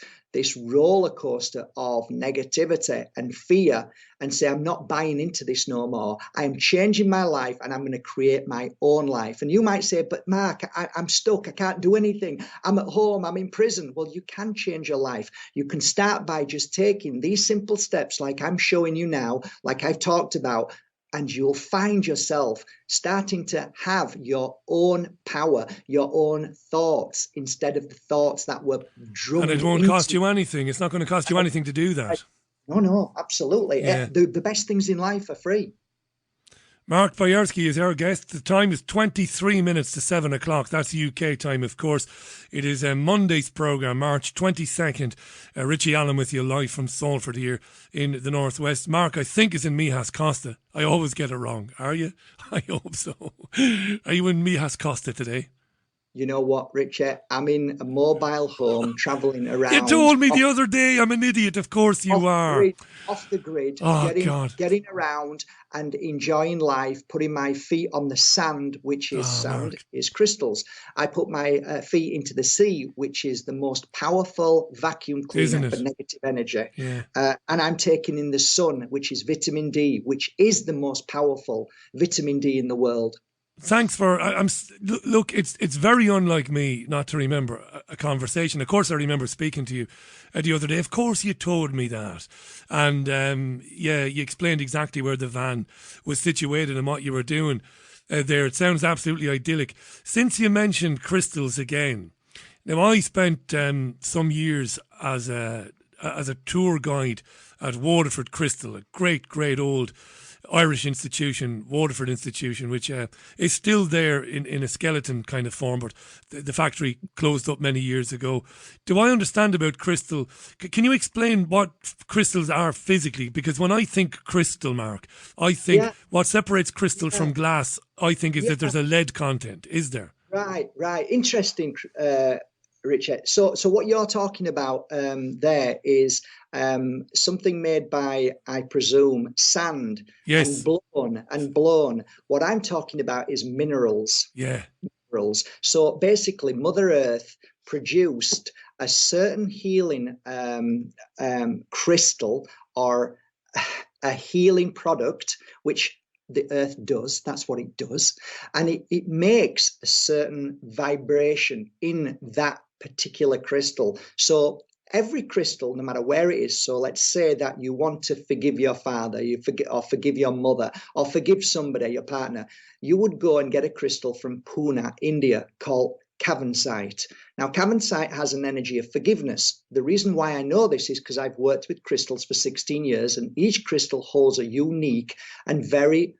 roller coaster of negativity and fear and say, I'm not buying into this no more. I'm changing my life and I'm going to create my own life. And you might say, but Mark, I'm stuck. I can't do anything. I'm at home. I'm in prison. Well, you can change your life. You can start by just taking these simple steps like I'm showing you now, like I've talked about, and you'll find yourself starting to have your own power, your own thoughts, instead of the thoughts that were drummed. And it won't cost you anything. It's not going to cost you anything to do that. No, absolutely. Yeah. The best things in life are free. Mark Boyarsky is our guest. The time is 23 minutes to 7 o'clock. That's UK time, of course. It is Monday's programme, March 22nd. Richie Allen with you live from Salford here in the Northwest. Mark, I think, is in Mijas Costa. I always get it wrong. Are you? I hope so. Are you in Mijas Costa today? You know what, Richard? I'm in a mobile home travelling around. You told me the other day. I'm an idiot. Of course you are. Off the grid, God. getting around and enjoying life, putting my feet on the sand, which is sand, Mark. is crystals. I put my feet into the sea, which is the most powerful vacuum cleaner for negative energy. Yeah. And I'm taking in the sun, which is vitamin D, which is the most powerful vitamin D in the world. Thanks for. Look. It's very unlike me not to remember a conversation. Of course, I remember speaking to you the other day. Of course, you told me that, and you explained exactly where the van was situated and what you were doing there. It sounds absolutely idyllic. Since you mentioned crystals again, now I spent some years as a tour guide at Waterford Crystal, a great old Irish institution, Waterford Institution, which is still there in a skeleton kind of form, but the factory closed up many years ago. Do I understand about crystal? Can you explain what crystals are physically? Because when I think crystal, Mark, I think what separates crystal from glass, I think, is that there's a lead content. Is there? Right. Interesting, Richard. So what you're talking about there is something made by, I presume, sand. Yes. and blown. What I'm talking about is minerals. Yeah. Minerals. So basically, Mother Earth produced a certain healing crystal or a healing product, which the earth does. That's what it does. And it makes a certain vibration in that particular crystal. So every crystal, no matter where it is, so let's say that you want to forgive your father, forgive your mother, or forgive somebody, your partner, you would go and get a crystal from Pune, India, called Cavansite. Now, Cavansite has an energy of forgiveness. The reason why I know this is because I've worked with crystals for 16 years, and each crystal holds a unique and very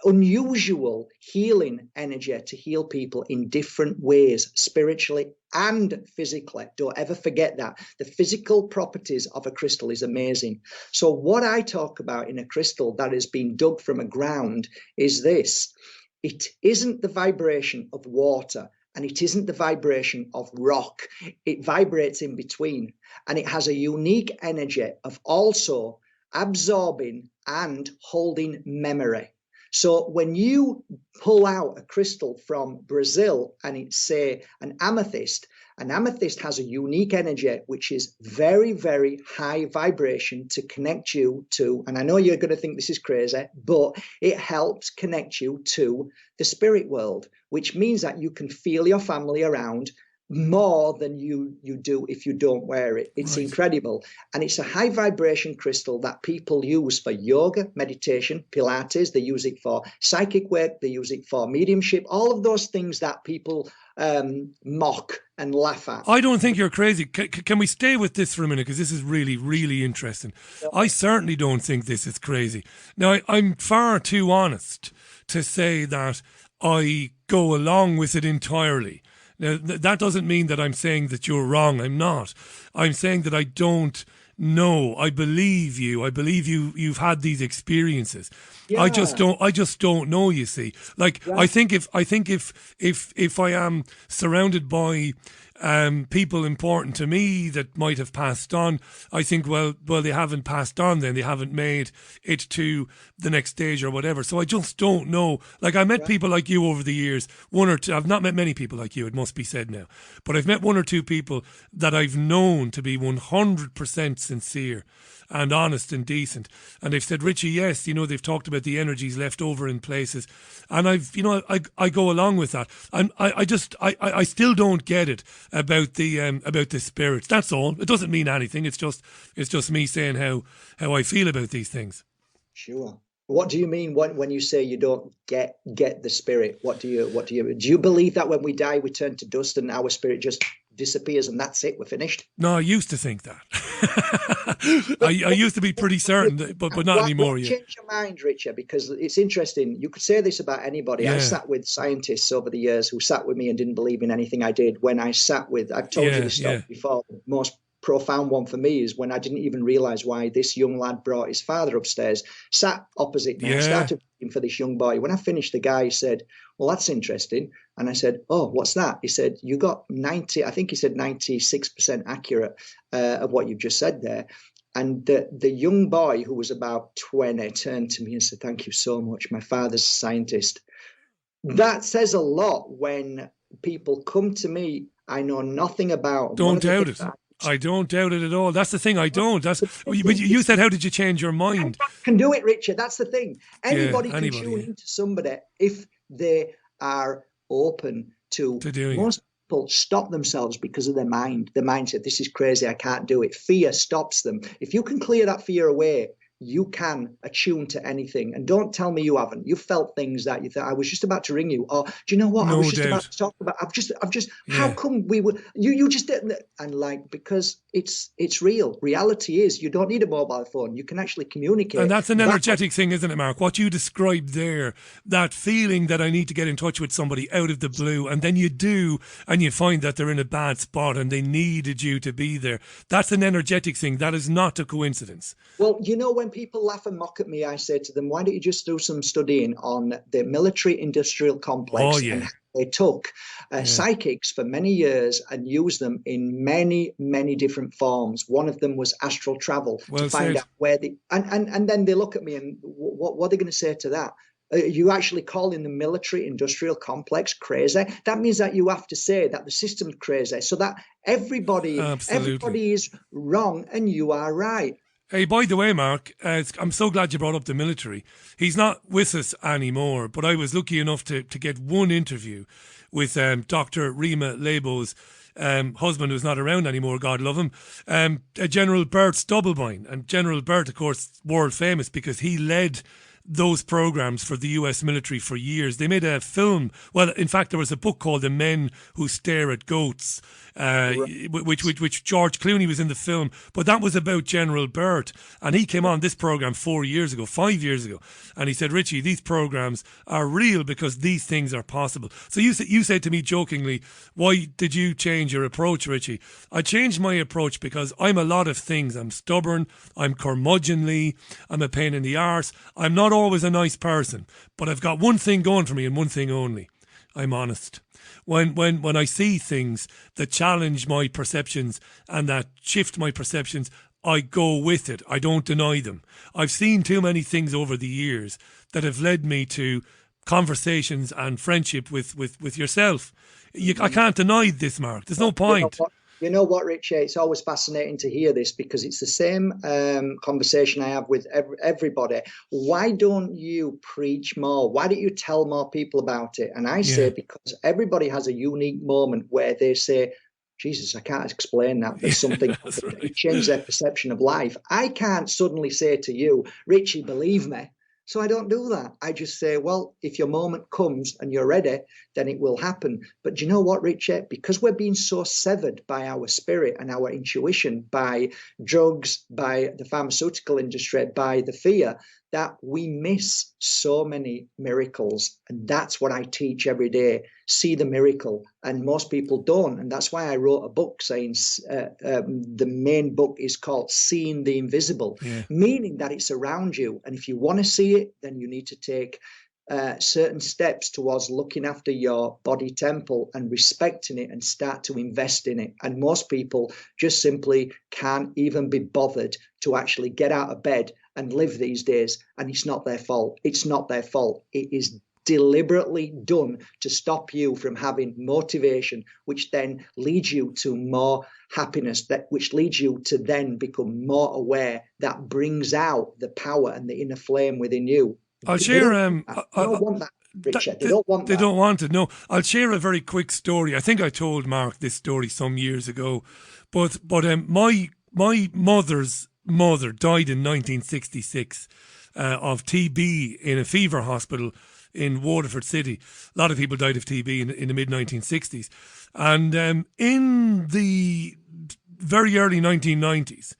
unusual healing energy to heal people in different ways, spiritually and physically. Don't ever forget that. The physical properties of a crystal is amazing. So what I talk about in a crystal that has been dug from a ground is this. It isn't the vibration of water, and it isn't the vibration of rock. It vibrates in between, and it has a unique energy of also absorbing and holding memory. So when you pull out a crystal from Brazil and it's, say, an amethyst has a unique energy which is very, very high vibration to connect you to, and I know you're going to think this is crazy, but it helps connect you to the spirit world, which means that you can feel your family around more than you do if you don't wear it. It's incredible. And it's a high vibration crystal that people use for yoga, meditation, Pilates. They use it for psychic work. They use it for mediumship. All of those things that people mock and laugh at. I don't think you're crazy. Can we stay with this for a minute? Because this is really, really interesting. I certainly don't think this is crazy. Now, I'm far too honest to say that I go along with it entirely. Now, that doesn't mean that I'm saying that you're wrong. I'm not. I'm saying that I don't know. I believe you. I believe you've had these experiences. Yeah. I just don't know, you see. Like, Yeah. I think if I am surrounded by people important to me that might have passed on, I think, well, they haven't passed on then. They haven't made it to the next stage or whatever. So I just don't know. Like, I met people like you over the years, one or two. I've not met many people like you, it must be said now. But I've met one or two people that I've known to be 100% sincere and honest and decent. And they've said, Richie, yes, they've talked about the energies left over in places. And I go along with that. And I still don't get it about the spirits. That's all. It doesn't mean anything. It's just me saying how I feel about these things. Sure. What do you mean when you say you don't get the spirit? Do you believe that when we die we turn to dust and our spirit just disappears and that's it, we're finished? No, I used to think that. I used to be pretty certain, but not anymore. Yeah. Change your mind, Richard, because it's interesting. You could say this about anybody. Yeah. I sat with scientists over the years who sat with me and didn't believe in anything I did. When I sat with, I've told you this story before, the most profound one for me is when I didn't even realize why this young lad brought his father upstairs, sat opposite me. I started looking for this young boy. When I finished, the guy said, well, that's interesting. And I said, oh, what's that? He said, you got 96% accurate of what you've just said there. And the young boy, who was about 20, turned to me and said, thank you so much. My father's a scientist. That says a lot when people come to me I know nothing about. Don't doubt it. I don't doubt it at all. That's the thing. I don't. But you said, how did you change your mind? Anybody can do it, Richard. That's the thing. Anybody can tune into somebody if they are open to doing most people stop themselves because of their mind. The mindset, this is crazy, I can't do it. Fear stops them. If you can clear that fear away, you can attune to anything. And don't tell me you haven't. You felt things that you thought, I was just about to ring you. Or, do you know what? No I was just doubt. about to talk about, I've just, how come we were, you just didn't. And like, because it's real. Reality is you don't need a mobile phone. You can actually communicate. And that's an energetic thing, isn't it, Mark? What you described there, that feeling that I need to get in touch with somebody out of the blue, and then you do, and you find that they're in a bad spot and they needed you to be there. That's an energetic thing. That is not a coincidence. Well, when people laugh and mock at me, I say to them, why don't you just do some studying on the military-industrial complex and how they took psychics for many years and used them in many, many different forms. One of them was astral travel to find out where they... And then they look at me and what are they going to say to that? You actually calling the military-industrial complex crazy? That means that you have to say that the system's crazy, so that everybody is wrong and you are right. Hey, by the way, Mark, I'm so glad you brought up the military. He's not with us anymore, but I was lucky enough to get one interview with Dr. Rima Lebo's husband, who's not around anymore, God love him, General Bert Stubblebine. And General Bert, of course, world famous because he led those programs for the US military for years. They made a film. Well, in fact, there was a book called The Men Who Stare at Goats, which George Clooney was in the film. But that was about General Bert. And he came on this program 5 years ago. And he said, Richie, these programs are real because these things are possible. So you said to me jokingly, why did you change your approach, Richie? I changed my approach because I'm a lot of things. I'm stubborn. I'm curmudgeonly. I'm a pain in the arse. I'm not always a nice person, but I've got one thing going for me and one thing only. I'm honest. When I see things that challenge my perceptions and that shift my perceptions, I go with it. I don't deny them. I've seen too many things over the years that have led me to conversations and friendship with yourself. I can't deny this, Mark. There's no point. You know what, Richie? It's always fascinating to hear this because it's the same conversation I have with everybody. Why don't you preach more? Why don't you tell more people about it? And I say because everybody has a unique moment where they say, Jesus, I can't explain that. There's something that changed their perception of life. I can't suddenly say to you, Richie, believe me. So I don't do that. I just say, well, if your moment comes and you're ready, then it will happen. But do you know what, Richard? Because we're being so severed by our spirit and our intuition, by drugs, by the pharmaceutical industry, by the fear, that we miss so many miracles. And that's what I teach every day. See the miracle. And most people don't. And that's why I wrote a book saying the main book is called Seeing the Invisible, meaning that it's around you. And if you want to see it, then you need to take certain steps towards looking after your body temple and respecting it and start to invest in it. And most people just simply can't even be bothered to actually get out of bed and live these days. And it's not their fault. It's not their fault. It is deliberately done to stop you from having motivation, which then leads you to more happiness, which leads you to then become more aware, that brings out the power and the inner flame within you. I'll share. They don't want that, Richard. They don't want that. They don't want it. No, I'll share a very quick story. I think I told Mark this story some years ago, but my mother's mother died in 1966 of TB in a fever hospital in Waterford City. A lot of people died of TB in the mid 1960s, and in the very early 1990s.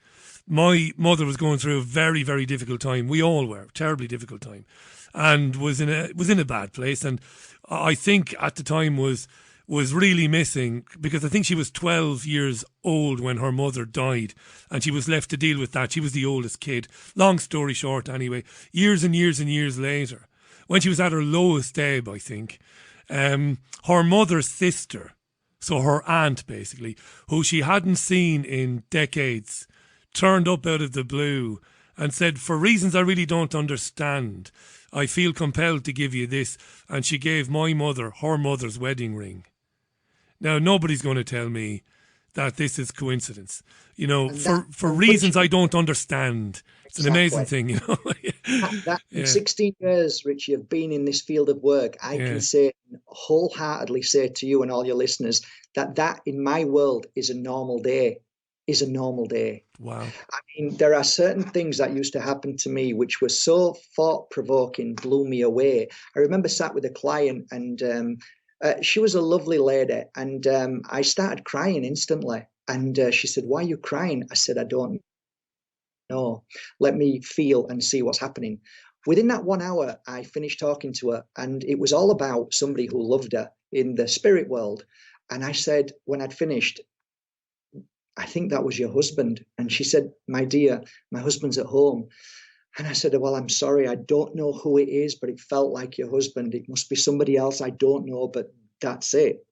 My mother was going through a very, very difficult time. We all were, terribly difficult time, and was in a bad place. And I think at the time was really missing, because I think she was 12 years old when her mother died, and she was left to deal with that. She was the oldest kid. Long story short, anyway, years and years and years later, when she was at her lowest ebb, I think, her mother's sister, so her aunt basically, who she hadn't seen in decades, turned up out of the blue and said, for reasons I really don't understand, I feel compelled to give you this. And she gave my mother her mother's wedding ring. Now, nobody's going to tell me that this is coincidence. You know, for reasons I don't understand. It's an amazing thing, you know. In 16 years, Richie, of being in this field of work, I can say, wholeheartedly say to you and all your listeners, that in my world is a normal day. Wow. I mean, there are certain things that used to happen to me which were so thought-provoking, blew me away. I remember sat with a client, and she was a lovely lady, and I started crying instantly. And she said, why are you crying? I said, I don't know. Let me feel and see what's happening. Within that 1 hour, I finished talking to her, and it was all about somebody who loved her in the spirit world. And I said, when I'd finished, I think that was your husband. And she said, my dear, my husband's at home. And I said, well, I'm sorry, I don't know who it is, but it felt like your husband. It must be somebody else, I don't know, but that's it.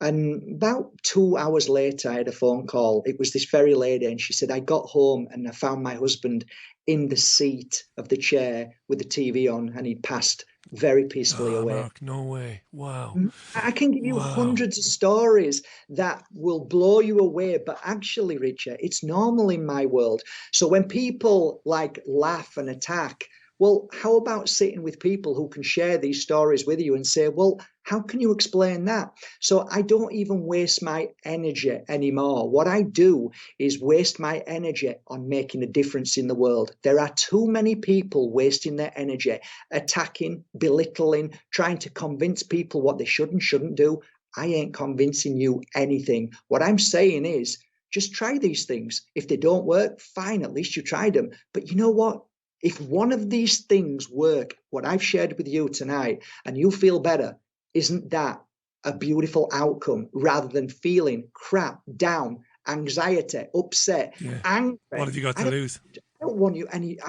And about 2 hours later, I had a phone call. It was this very lady, and she said, I got home and I found my husband in the seat of the chair with the TV on, and he'd passed very peacefully away. Mark, no way. Wow. I can give you hundreds of stories that will blow you away, but actually, Richard, it's normal in my world. So when people laugh and attack, well, how about sitting with people who can share these stories with you and say, well, how can you explain that? So I don't even waste my energy anymore. What I do is waste my energy on making a difference in the world. There are too many people wasting their energy, attacking, belittling, trying to convince people what they should and shouldn't do. I ain't convincing you anything. What I'm saying is just try these things. If they don't work, fine, at least you tried them. But you know what? If one of these things work, what I've shared with you tonight, and you feel better, isn't that a beautiful outcome rather than feeling crap, down, anxiety, upset, angry? What have you got to lose? I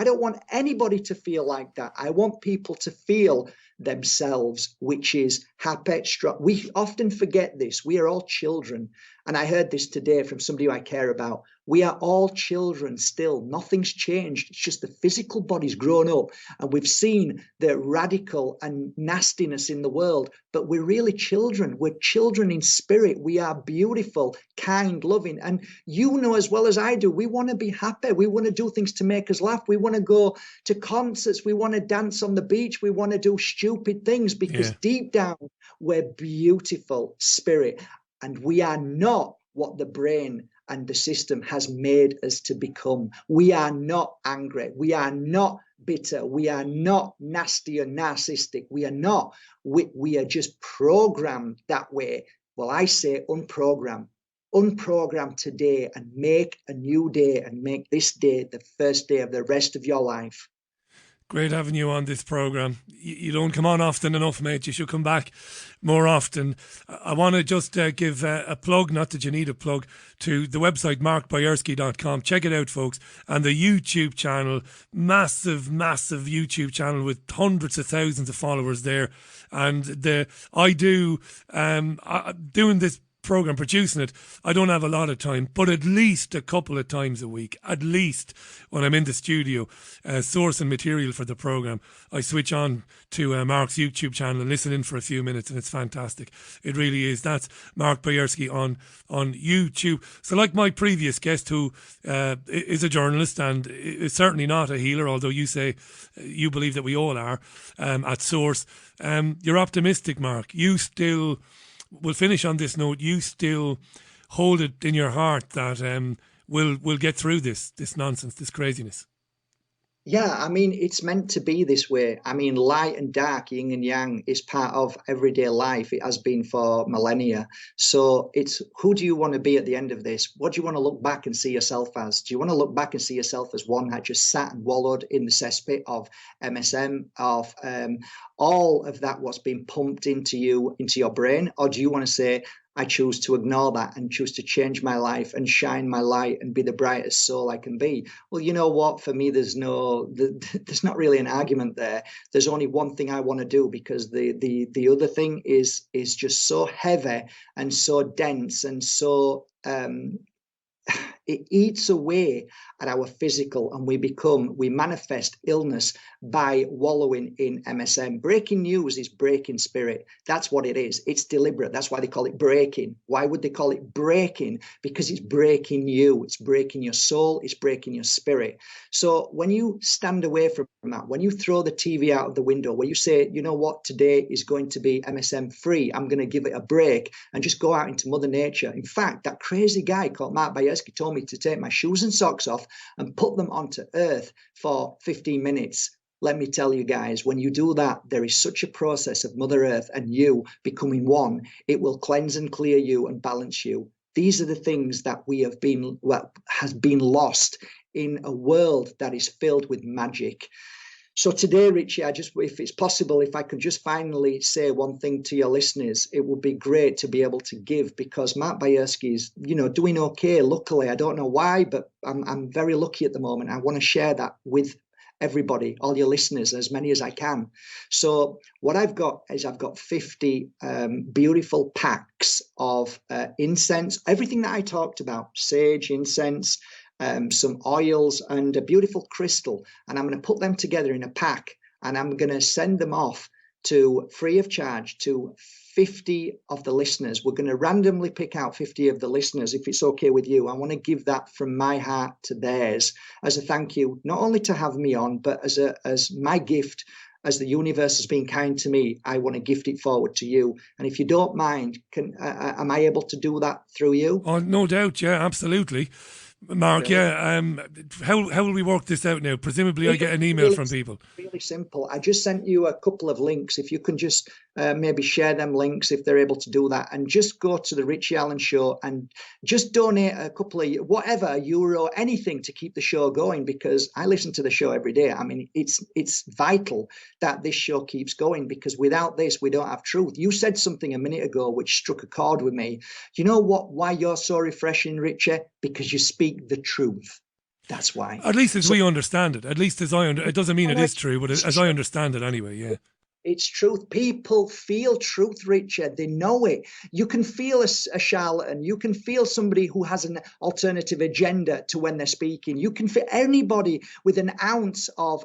don't want anybody to feel like that. I want people to feel themselves, which is happy, strong. We often forget this. We are all children. And I heard this today from somebody who I care about. We are all children still. Nothing's changed. It's just the physical body's grown up, and we've seen the radical and nastiness in the world, but we're really children. We're children in spirit. We are beautiful, kind, loving. And you know as well as I do, we want to be happy. We want to do things to make us laugh. We want to go to concerts. We want to dance on the beach. We want to do stupid things because deep down, we're beautiful spirit. And we are not what the brain and the system has made us to become. We are not angry. We are not bitter. We are not nasty or narcissistic. We are not. We are just programmed that way. Well, I say unprogram. Unprogram today and make a new day, and make this day the first day of the rest of your life. Great having you on this programme. You don't come on often enough, mate. You should come back more often. I want to just give a plug, not that you need a plug, to the website markbayerski.com. Check it out, folks. And the YouTube channel, massive YouTube channel with hundreds of thousands of followers there. And doing this program, producing it, I don't have a lot of time, but at least a couple of times a week, at least when I'm in the studio sourcing material for the program, I switch on to Mark's YouTube channel and listen in for a few minutes, and it's fantastic. It really is. That's Mark Bayerski on YouTube. So like my previous guest, who is a journalist and is certainly not a healer, although you say you believe that we all are at Source, you're optimistic, Mark. You still... We'll finish on this note. You still hold it in your heart that we'll get through this nonsense, this craziness. Yeah, I mean, it's meant to be this way. I mean, light and dark, yin and yang, is part of everyday life. It has been for millennia. So it's, who do you want to be at the end of this? What do you want to look back and see yourself as? Do you want to look back and see yourself as one that just sat and wallowed in the cesspit of MSM, of all of that, what's been pumped into you, into your brain? Or do you want to say, I choose to ignore that and choose to change my life and shine my light and be the brightest soul I can be? Well, you know what? For me, there's not really an argument there. There's only one thing I want to do, because the other thing is just so heavy and so dense and so it eats away at our physical, and we manifest illness by wallowing in MSM. Breaking news is breaking spirit. That's what it is. It's deliberate. That's why they call it breaking. Why would they call it breaking? Because it's breaking you. It's breaking your soul. It's breaking your spirit. So when you stand away from that, when you throw the TV out of the window, where you say, you know what, today is going to be MSM free, I'm going to give it a break and just go out into Mother Nature. In fact, that crazy guy called Mark Bayerski told me to take my shoes and socks off and put them onto earth for 15 minutes. Let me tell you guys, when you do that, there is such a process of Mother Earth and you becoming one. It will cleanse and clear you and balance you. These are the things that has been lost in a world that is filled with magic. So today, Richie, if it's possible, if I could just finally say one thing to your listeners, it would be great to be able to give, because Mark Bayerski is, doing okay. Luckily, I don't know why, but I'm very lucky at the moment. I want to share that with everybody, all your listeners, as many as I can. So what I've got is 50 beautiful packs of incense, everything that I talked about, sage, incense, some oils and a beautiful crystal, and I'm going to put them together in a pack, and I'm going to send them off to free of charge to 50 of the listeners. We're going to randomly pick out 50 of the listeners, if it's okay with you. I want to give that from my heart to theirs as a thank you, not only to have me on, but as my gift. As the universe has been kind to me, I want to gift it forward to you. And if you don't mind, am I able to do that through you? Oh, no doubt. Yeah, absolutely. Mark, yeah. How will we work this out now? Presumably I get an email from people. Really simple. I just sent you a couple of links. If you can just maybe share them links, if they're able to do that, and just go to the Richie Allen Show and just donate a couple of whatever, euro, anything to keep the show going, because I listen to the show every day. I mean, it's vital that this show keeps going, because without this, we don't have truth. You said something a minute ago which struck a chord with me. You know why you're so refreshing, Richie? Because you speak the truth. That's why. At least as we understand it. At least as it doesn't mean it is true, but as I understand it anyway, yeah. It's truth. People feel truth, Richard. They know it. You can feel a charlatan. You can feel somebody who has an alternative agenda to when they're speaking. You can feel anybody with an ounce of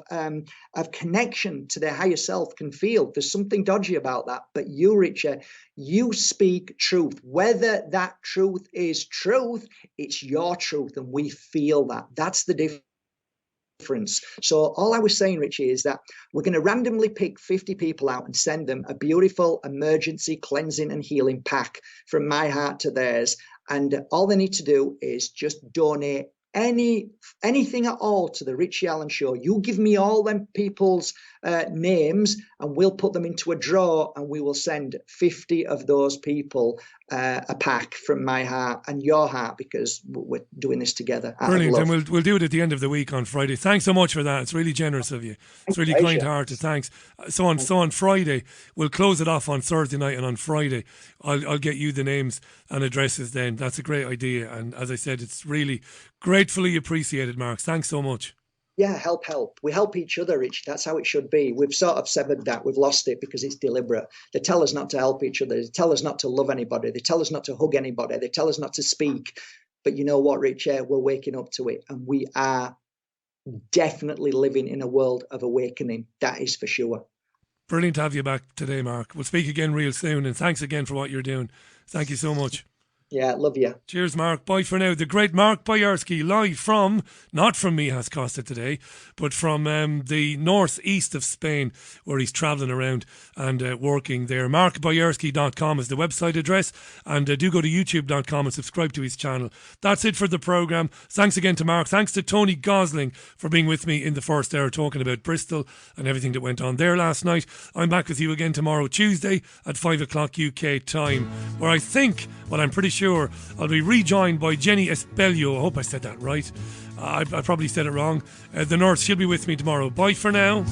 connection to their higher self can feel there's something dodgy about that. But you, Richard, you speak truth. Whether that truth is truth, it's your truth, and we feel that. That's the difference. So all I was saying, Richie, is that we're going to randomly pick 50 people out and send them a beautiful emergency cleansing and healing pack from my heart to theirs. And all they need to do is just donate anything at all to the Richie Allen Show, you give me all them people's names and we'll put them into a draw, and we will send 50 of those people a pack from my heart and your heart, because we're doing this together. Brilliant, and we'll do it at the end of the week on Friday. Thanks so much for that. It's really generous of you. It's really kind-hearted. Thanks. So on Friday, we'll close it off on Thursday night, and on Friday, I'll get you the names and addresses then. That's a great idea, and as I said, it's really gratefully appreciated, Mark. Thanks so much. Yeah, help. We help each other, Rich. That's how it should be. We've sort of severed that. We've lost it because it's deliberate. They tell us not to help each other. They tell us not to love anybody. They tell us not to hug anybody. They tell us not to speak. But you know what, Rich? We're waking up to it. And we are definitely living in a world of awakening. That is for sure. Brilliant to have you back today, Mark. We'll speak again real soon. And thanks again for what you're doing. Thank you so much. Yeah, love you. Cheers, Mark. Bye for now. The great Mark Boyarsky, live from, not from Mijas Costa today, but from the northeast of Spain, where he's travelling around and working there. MarkBoyarsky.com is the website address, and do go to YouTube.com and subscribe to his channel. That's it for the programme. Thanks again to Mark. Thanks to Tony Gosling for being with me in the first hour, talking about Bristol and everything that went on there last night. I'm back with you again tomorrow, Tuesday, at 5 o'clock UK time, where I think, well, I'm pretty sure I'll be rejoined by Jenny Espelio. I hope I said that right. I probably said it wrong. The nurse, she'll be with me tomorrow. Bye for now.